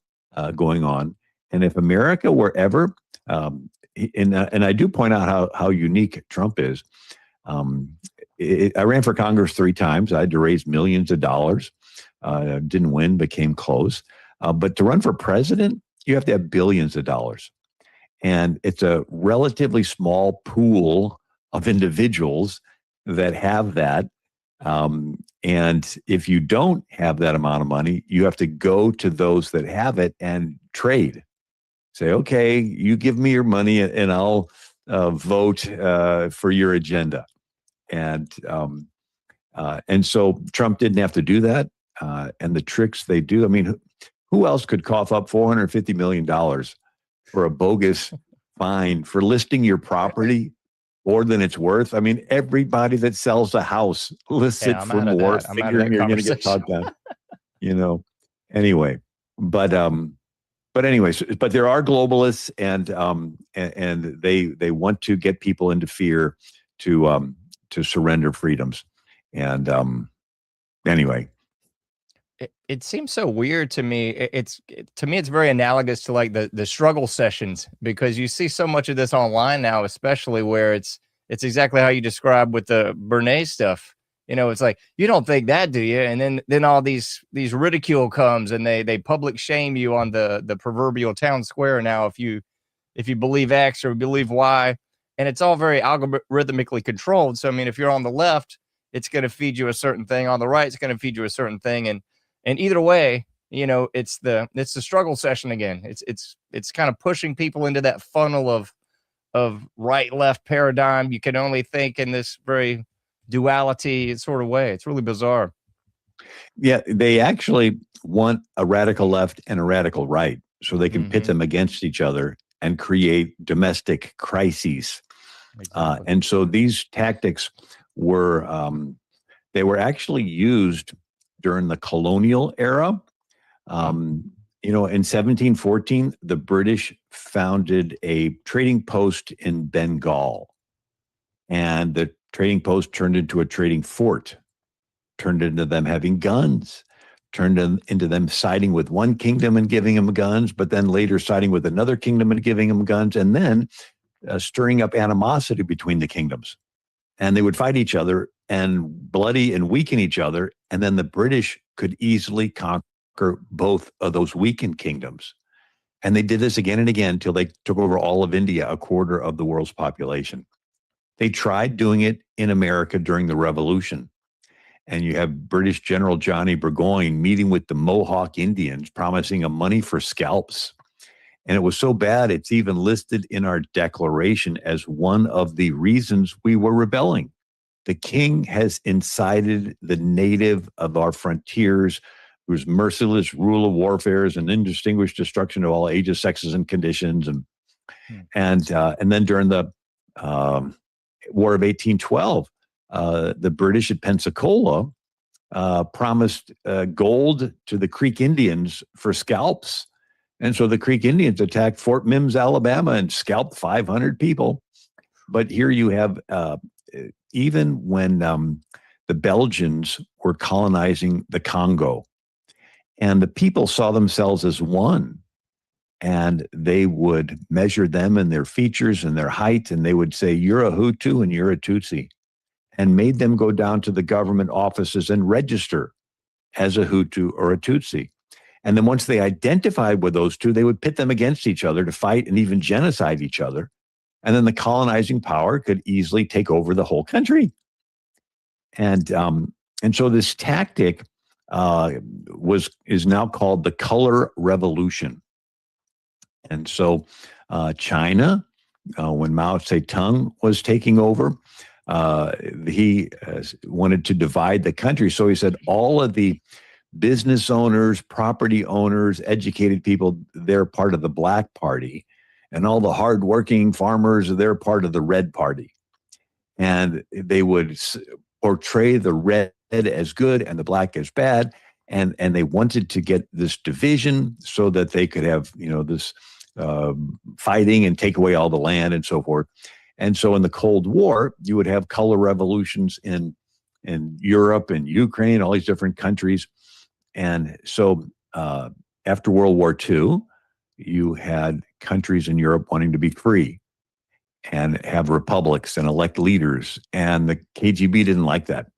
going on. And if America were ever, and I do point out how unique Trump is. I ran for Congress 3 times. I had to raise millions of dollars. Didn't win, but came close. But to run for president, you have to have billions of dollars. And it's a relatively small pool of individuals that have that. And if you don't have that amount of money, you have to go to those that have it and trade. Say, okay, you give me your money and I'll vote for your agenda. And so Trump didn't have to do that. And the tricks they do, I mean, who else could cough up $450 million for a bogus fine for listing your property more than it's worth? I mean, everybody that sells a house lists it for more, figuring you're going to get talked down. Anyway, but anyways, but there are globalists, and they want to get people into fear to surrender freedoms. And anyway. It seems so weird to me. It's very analogous to like the struggle sessions, because you see so much of this online now, especially where it's exactly how you describe with the Bernays stuff. It's like, you don't think that, do you? And then all these ridicule comes, and they public shame you on the proverbial town square now if you believe X or believe Y, and it's all very algorithmically controlled. So I mean, if you're on the left, it's going to feed you a certain thing. On the right, it's going to feed you a certain thing, and either way, it's the struggle session again. It's kind of pushing people into that funnel of right left paradigm. You can only think in this very duality sort of way. It's really bizarre. Yeah, they actually want a radical left and a radical right, so they can pit them against each other and create domestic crises. Exactly. And so these tactics were they were actually used during the colonial era. In 1714, the British founded a trading post in Bengal, and the trading post turned into a trading fort, turned into them having guns, turned into them siding with one kingdom and giving them guns, but then later siding with another kingdom and giving them guns, and then stirring up animosity between the kingdoms. And they would fight each other and bloody and weaken each other. And then the British could easily conquer both of those weakened kingdoms. And they did this again and again until they took over all of India, a quarter of the world's population. They tried doing it in America during the Revolution. And you have British General Johnny Burgoyne meeting with the Mohawk Indians, promising them money for scalps. And it was so bad, it's even listed in our declaration as one of the reasons we were rebelling. The king has incited the native of our frontiers, whose merciless rule of warfares and indistinguished destruction of all ages, sexes, and conditions. And then during the War of 1812, the British at Pensacola promised gold to the Creek Indians for scalps. And so the Creek Indians attacked Fort Mims, Alabama, and scalped 500 people. But here you have, even when the Belgians were colonizing the Congo, and the people saw themselves as one, and they would measure them and their features and their height, and they would say, you're a Hutu and you're a Tutsi, and made them go down to the government offices and register as a Hutu or a Tutsi. And then once they identified with those two, they would pit them against each other to fight and even genocide each other. And then the colonizing power could easily take over the whole country. And so this tactic is now called the Color Revolution. And so China, when Mao Zedong was taking over, he wanted to divide the country. So he said all of the business owners, property owners, educated people, they're part of the Black Party. And all the hardworking farmers, they're part of the Red Party. And they would portray the red as good and the black as bad. And they wanted to get this division so that they could have, this fighting and take away all the land and so forth. And so in the Cold War, you would have color revolutions in Europe and Ukraine, all these different countries. And so after World War II, you had countries in Europe wanting to be free and have republics and elect leaders. And the KGB didn't like that.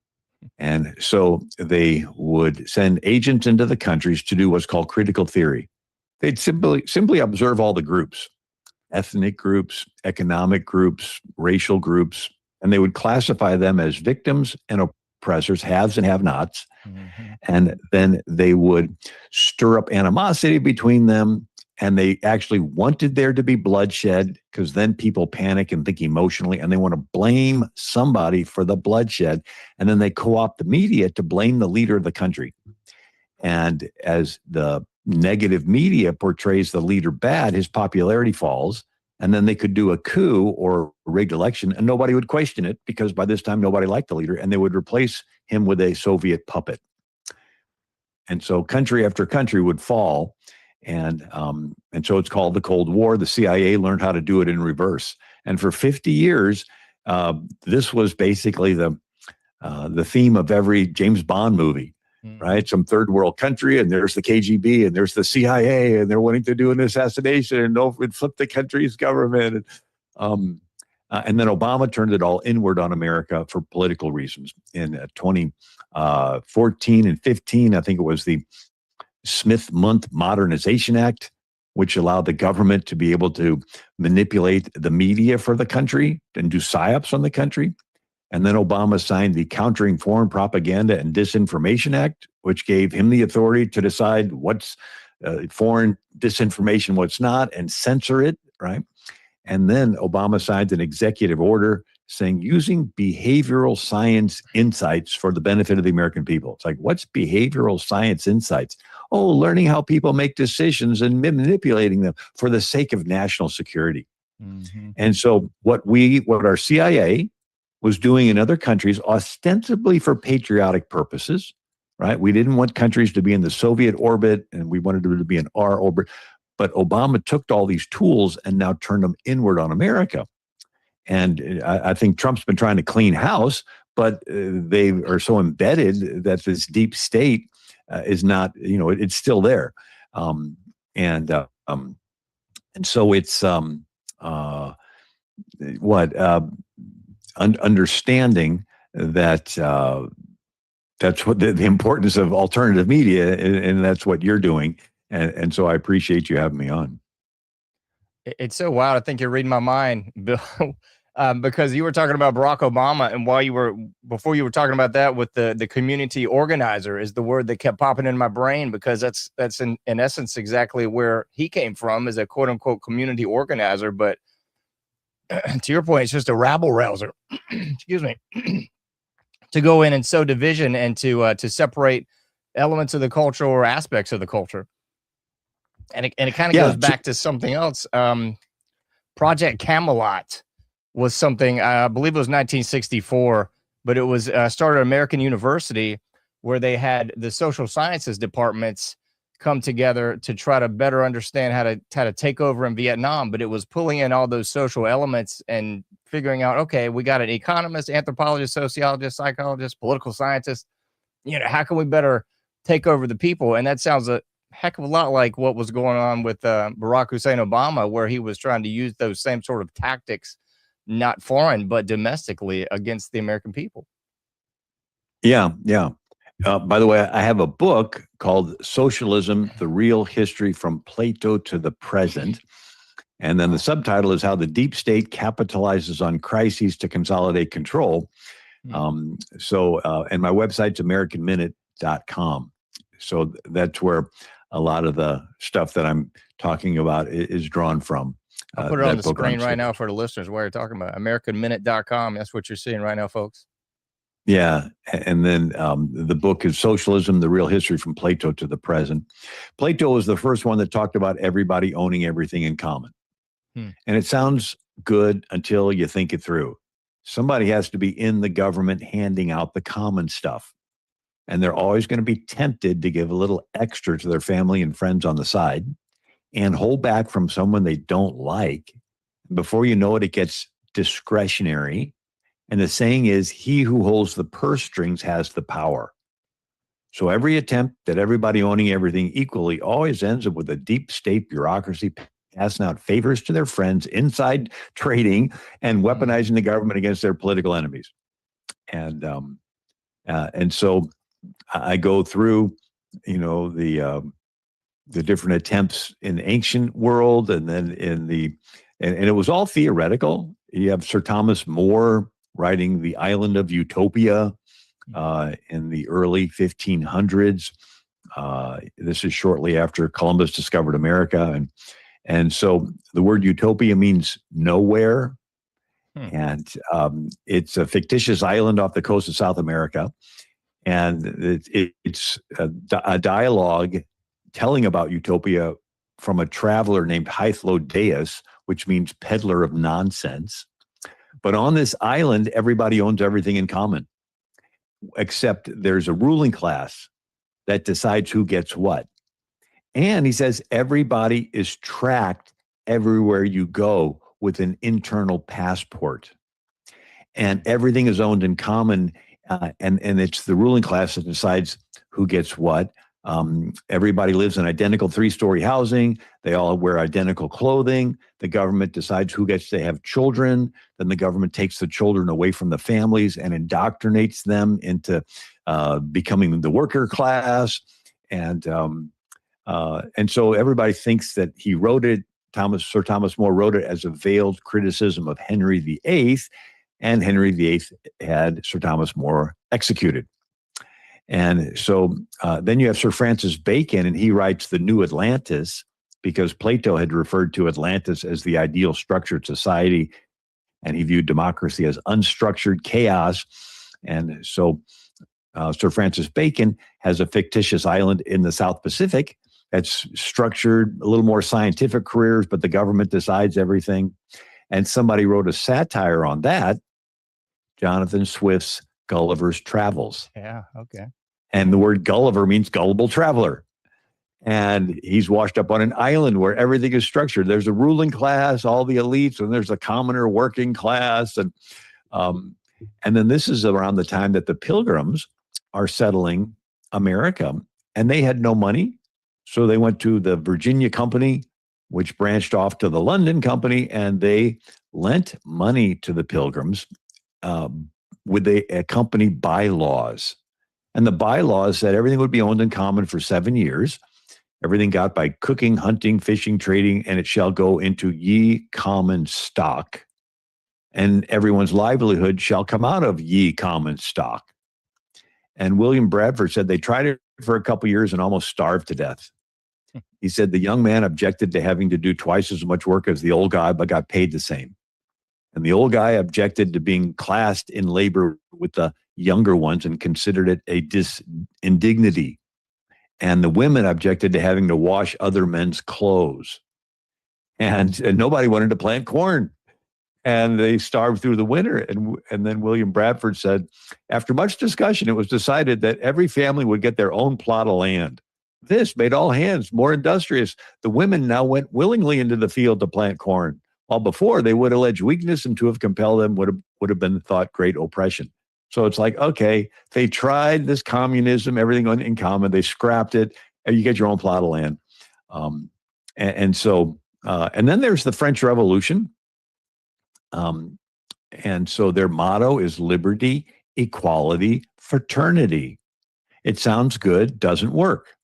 And so they would send agents into the countries to do what's called critical theory. They'd simply observe all the groups, ethnic groups, economic groups, racial groups, and they would classify them as victims and oppressors, haves and have-nots. Mm-hmm. And then they would stir up animosity between them. And they actually wanted there to be bloodshed because then people panic and think emotionally and they want to blame somebody for the bloodshed. And then they co-opt the media to blame the leader of the country. And as the negative media portrays the leader bad, his popularity falls. And then they could do a coup or a rigged election and nobody would question it because by this time nobody liked the leader and they would replace him with a Soviet puppet. And so country after country would fall. And so it's called the Cold War. The CIA learned how to do it in reverse. And for 50 years, this was basically the theme of every James Bond movie, right? Some third world country, and there's the KGB, and there's the CIA, and they're wanting to do an assassination and flip the country's government. And then Obama turned it all inward on America for political reasons. In 2014 and 15, I think it was the Smith-Mundt Modernization Act, which allowed the government to be able to manipulate the media for the country and do psyops on the country. And then Obama signed the Countering Foreign Propaganda and Disinformation Act, which gave him the authority to decide what's foreign disinformation, what's not, and censor it, right? And then Obama signed an executive order saying using behavioral science insights for the benefit of the American people. It's like, what's behavioral science insights? Oh, learning how people make decisions and manipulating them for the sake of national security. Mm-hmm. And so what our CIA was doing in other countries, ostensibly for patriotic purposes, right? We didn't want countries to be in the Soviet orbit and we wanted them to be in our orbit. But Obama took all these tools and now turned them inward on America. And I think Trump's been trying to clean house, but they are so embedded that this deep state is not, it's still there. And so it's understanding that that's what the importance of alternative media, and that's what you're doing. And so I appreciate you having me on. It's so wild. I think you're reading my mind, Bill, because you were talking about Barack Obama, and before you were talking about that with the community organizer is the word that kept popping in my brain, because that's in essence exactly where he came from, as a quote unquote community organizer. But to your point, it's just a rabble rouser. Excuse me. To go in and sow division and to separate elements of the culture or aspects of the culture. And it kind of goes back to something else. Project Camelot was something, I believe it was 1964, but it was started at American University, where they had the social sciences departments come together to try to better understand how to take over in Vietnam, but it was pulling in all those social elements and figuring out, okay, we got an economist, anthropologist, sociologist, psychologist, political scientist. How can we better take over the people? And that sounds a heck of a lot like what was going on with Barack Hussein Obama, where he was trying to use those same sort of tactics, not foreign, but domestically against the American people. Yeah, yeah. By the way, I have a book called Socialism, The Real History from Plato to the Present. And then the subtitle is How the Deep State Capitalizes on Crises to Consolidate Control. And my website's AmericanMinute.com. So that's where a lot of the stuff that I'm talking about is drawn from. I'll put it on the screen right now for the listeners while you're talking about AmericanMinute.com. That's what you're seeing right now, folks. Yeah. And then the book is Socialism, The Real History from Plato to the Present. Plato was the first one that talked about everybody owning everything in common. And it sounds good until you think it through. Somebody has to be in the government handing out the common stuff. And they're always going to be tempted to give a little extra to their family and friends on the side and hold back from someone they don't like. Before you know it, it gets discretionary. And the saying is, he who holds the purse strings has the power. So every attempt at everybody owning everything equally always ends up with a deep state bureaucracy passing out favors to their friends, inside trading, and weaponizing the government against their political enemies. And so I go through, the different attempts in the ancient world, and then and it was all theoretical. You have Sir Thomas More writing The Island of Utopia in the early 1500s. This is shortly after Columbus discovered America. And so the word utopia means nowhere. And it's a fictitious island off the coast of South America. And it's a dialogue telling about utopia from a traveler named Hythlodaeus, which means peddler of nonsense. But on this island, everybody owns everything in common, except there's a ruling class that decides who gets what. And he says everybody is tracked everywhere you go with an internal passport. And everything is owned in common, and it's the ruling class that decides who gets what. Everybody lives in identical 3-story housing. They all wear identical clothing. The government decides who gets to have children. Then the government takes the children away from the families and indoctrinates them into becoming the worker class. And so everybody thinks that he wrote it. Sir Thomas More wrote it as a veiled criticism of Henry VIII, and Henry VIII had Sir Thomas More executed. And so then you have Sir Francis Bacon, and he writes The New Atlantis, because Plato had referred to Atlantis as the ideal structured society, and he viewed democracy as unstructured chaos. And so Sir Francis Bacon has a fictitious island in the South Pacific that's structured a little more scientific careers, but the government decides everything. And somebody wrote a satire on that, Jonathan Swift's Gulliver's Travels. Yeah, okay. And the word Gulliver means gullible traveler. And he's washed up on an island where everything is structured. There's a ruling class, all the elites, and there's a commoner working class. And then this is around the time that the Pilgrims are settling America, and they had no money. So they went to the Virginia Company, which branched off to the London Company, and they lent money to the Pilgrims with a company bylaws. And the bylaws said everything would be owned in common for 7 years. Everything got by cooking, hunting, fishing, trading, and it shall go into ye common stock. And everyone's livelihood shall come out of ye common stock. And William Bradford said they tried it for a couple of years and almost starved to death. He said the young man objected to having to do twice as much work as the old guy, but got paid the same. And the old guy objected to being classed in labor with the younger ones and considered it a indignity. And the women objected to having to wash other men's clothes. And nobody wanted to plant corn. And they starved through the winter. And then William Bradford said, after much discussion, it was decided that every family would get their own plot of land. This made all hands more industrious. The women now went willingly into the field to plant corn, while before they would allege weakness, and to have compelled them would have been thought great oppression. So it's like, okay, they tried this communism, everything in common. They scrapped it. And you get your own plot of land. And then there's the French Revolution. And so their motto is liberty, equality, fraternity. It sounds good, doesn't work.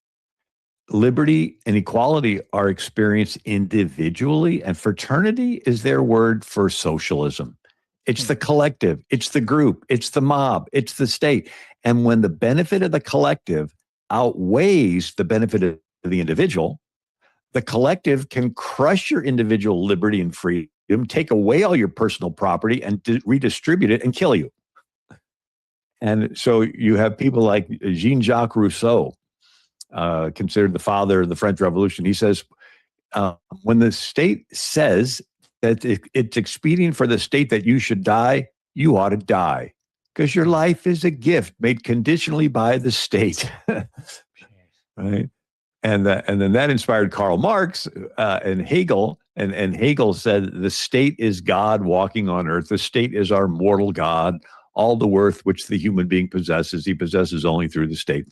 Liberty and equality are experienced individually, and fraternity is their word for socialism. It's the collective, it's the group, it's the mob, it's the state. And when the benefit of the collective outweighs the benefit of the individual, the collective can crush your individual liberty and freedom, take away all your personal property and redistribute it and kill you. And so you have people like Jean-Jacques Rousseau, considered the father of the French Revolution. He says, when the state says that it's expedient for the state that you should die, you ought to die, because your life is a gift made conditionally by the state. Right? And then that inspired Karl Marx and Hegel. And Hegel said, the state is God walking on earth. The state is our mortal God. All the worth which the human being possesses, he possesses only through the state.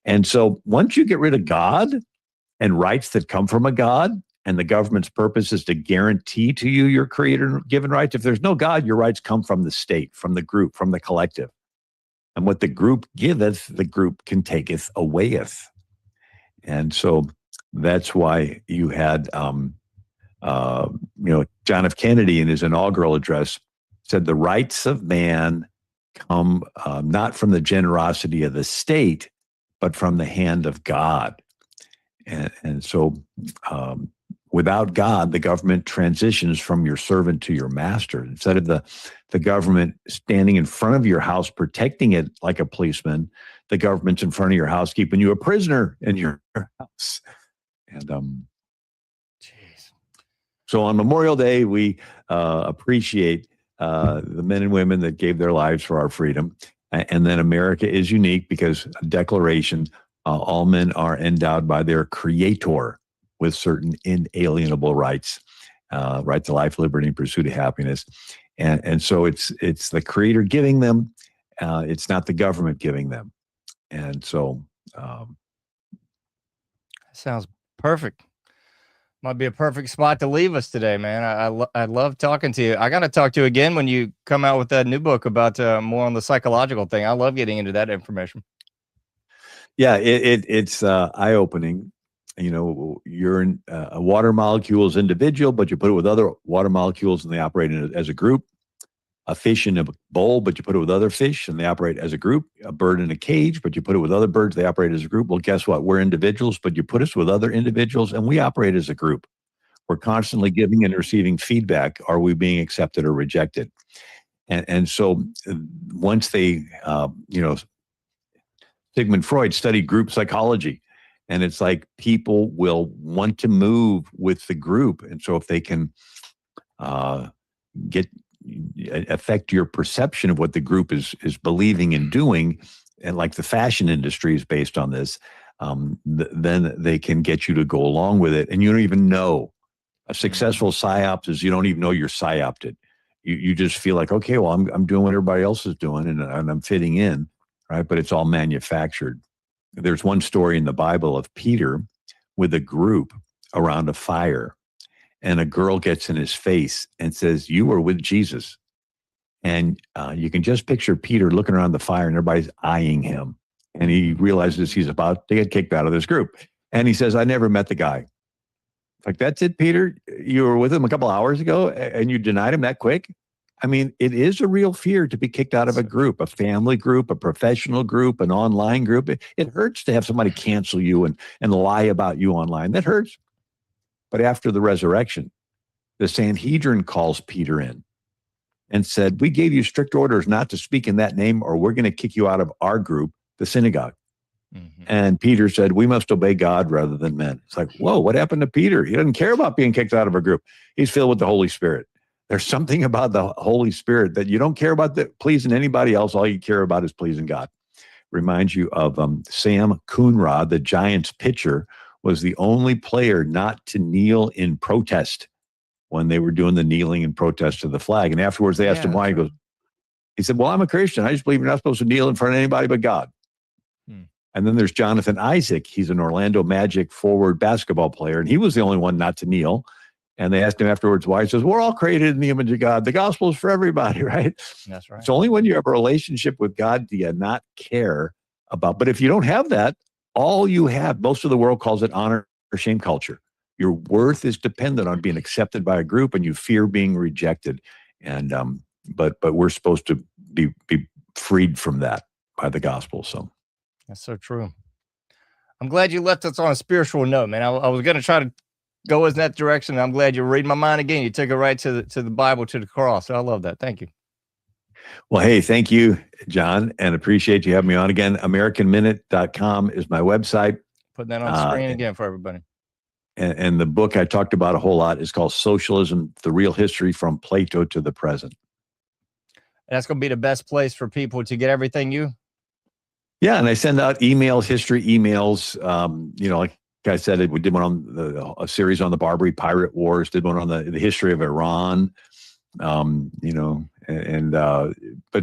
And so once you get rid of God and rights that come from a God, and the government's purpose is to guarantee to you your creator-given rights, if there's no God, your rights come from the state, from the group, from the collective. And what the group giveth, the group can taketh awayeth. And so that's why you had, John F. Kennedy in his inaugural address said the rights of man come not from the generosity of the state, but from the hand of God. And so without God, the government transitions from your servant to your master. Instead of the government standing in front of your house, protecting it like a policeman, the government's in front of your house, keeping you a prisoner in your house. And so on Memorial Day, we appreciate the men and women that gave their lives for our freedom. And then America is unique because a declaration, all men are endowed by their creator with certain inalienable rights, right to life, liberty, and pursuit of happiness. And so it's the creator giving them. It's not the government giving them. And so sounds perfect. Might be a perfect spot to leave us today, man. I love talking to you. I got to talk to you again when you come out with that new book about more on the psychological thing. I love getting into that information. Yeah, it's eye-opening. You know, you're in a water molecule is individual, but you put it with other water molecules and they operate as a group. A fish in a bowl, but you put it with other fish and they operate as a group. A bird in a cage, but you put it with other birds, they operate as a group. Well, guess what? We're individuals, but you put us with other individuals and we operate as a group. We're constantly giving and receiving feedback. Are we being accepted or rejected? And so once they, Sigmund Freud studied group psychology. And it's like people will want to move with the group. And so if they can affect your perception of what the group is believing and doing, and like the fashion industry is based on this, then they can get you to go along with it. And you don't even know. A successful psyops is you don't even know you're psyopted. You just feel like, okay, well, I'm doing what everybody else is doing and I'm fitting in, right? But it's all manufactured. There's one story in the Bible of Peter with a group around a fire, and a girl gets in his face and says, "You were with Jesus." And you can just picture Peter looking around the fire and everybody's eyeing him. And he realizes he's about to get kicked out of this group. And he says, "I never met the guy." Like, that's it, Peter? You were with him a couple hours ago and you denied him that quick? I mean, it is a real fear to be kicked out of a group, a family group, a professional group, an online group. It hurts to have somebody cancel you and lie about you online. That hurts. But after the resurrection, the Sanhedrin calls Peter in and said, "We gave you strict orders not to speak in that name or we're going to kick you out of our group, the synagogue." Mm-hmm. And Peter said, "We must obey God rather than men." It's like, whoa, what happened to Peter? He doesn't care about being kicked out of a group. He's filled with the Holy Spirit. There's something about the Holy Spirit that you don't care about pleasing anybody else. All you care about is pleasing God. reminds you of Sam Coonrod, the Giants pitcher, was the only player not to kneel in protest when they were doing the kneeling in protest to the flag. And afterwards, they asked him why. He said, well, I'm a Christian. I just believe you're not supposed to kneel in front of anybody but God. And then there's Jonathan Isaac. He's an Orlando Magic forward basketball player, and he was the only one not to kneel. And they asked him afterwards why. He says, we're all created in the image of God. The gospel is for everybody, right? That's right. It's only when you have a relationship with God do you not care about. But if you don't have that, all you have, most of the world calls it honor or shame culture. Your worth is dependent on being accepted by a group, and you fear being rejected. And but we're supposed to be freed from that by the gospel. So that's so true. I'm glad you left us on a spiritual note, man. I was going to try to go in that direction. I'm glad you're reading my mind again. You took it right to the Bible, to the cross. I love that. Thank you. Well, hey, thank you, John, and appreciate you having me on again. AmericanMinute.com is my website. Putting that on the screen again for everybody. And the book I talked about a whole lot is called Socialism, The Real History from Plato to the Present. That's going to be the best place for people to get everything you. Yeah, and I send out emails, history emails. Like I said, we did one on a series on the Barbary Pirate Wars, did one on the history of Iran, but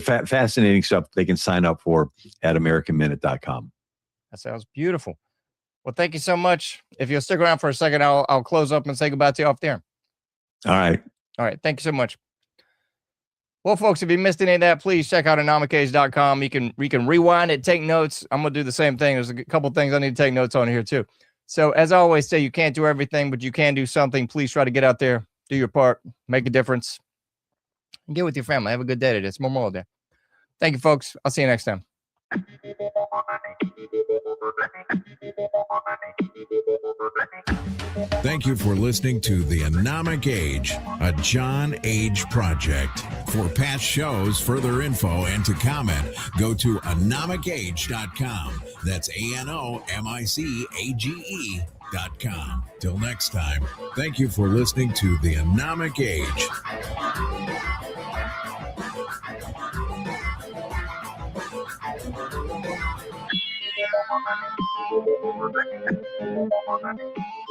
fascinating stuff they can sign up for at AmericanMinute.com. That sounds beautiful. Well, thank you so much. If you'll stick around for a second, I'll close up and say goodbye to you off there. All right. All right. Thank you so much. Well, folks, if you missed any of that, please check out anomicage.com. You can rewind it, take notes. I'm going to do the same thing. There's a couple things I need to take notes on here too. So as I always say, you can't do everything, but you can do something. Please try to get out there, do your part, make a difference, and get with your family. Have a good day today. It's Memorial Day. Thank you, folks. I'll see you next time. Thank you for listening to The Anomic Age, a John Age project. For past shows, further info, and to comment, go to anomicage.com. That's ANOMICAGE.com. Till next time, thank you for listening to The Anomic Age. Thank you.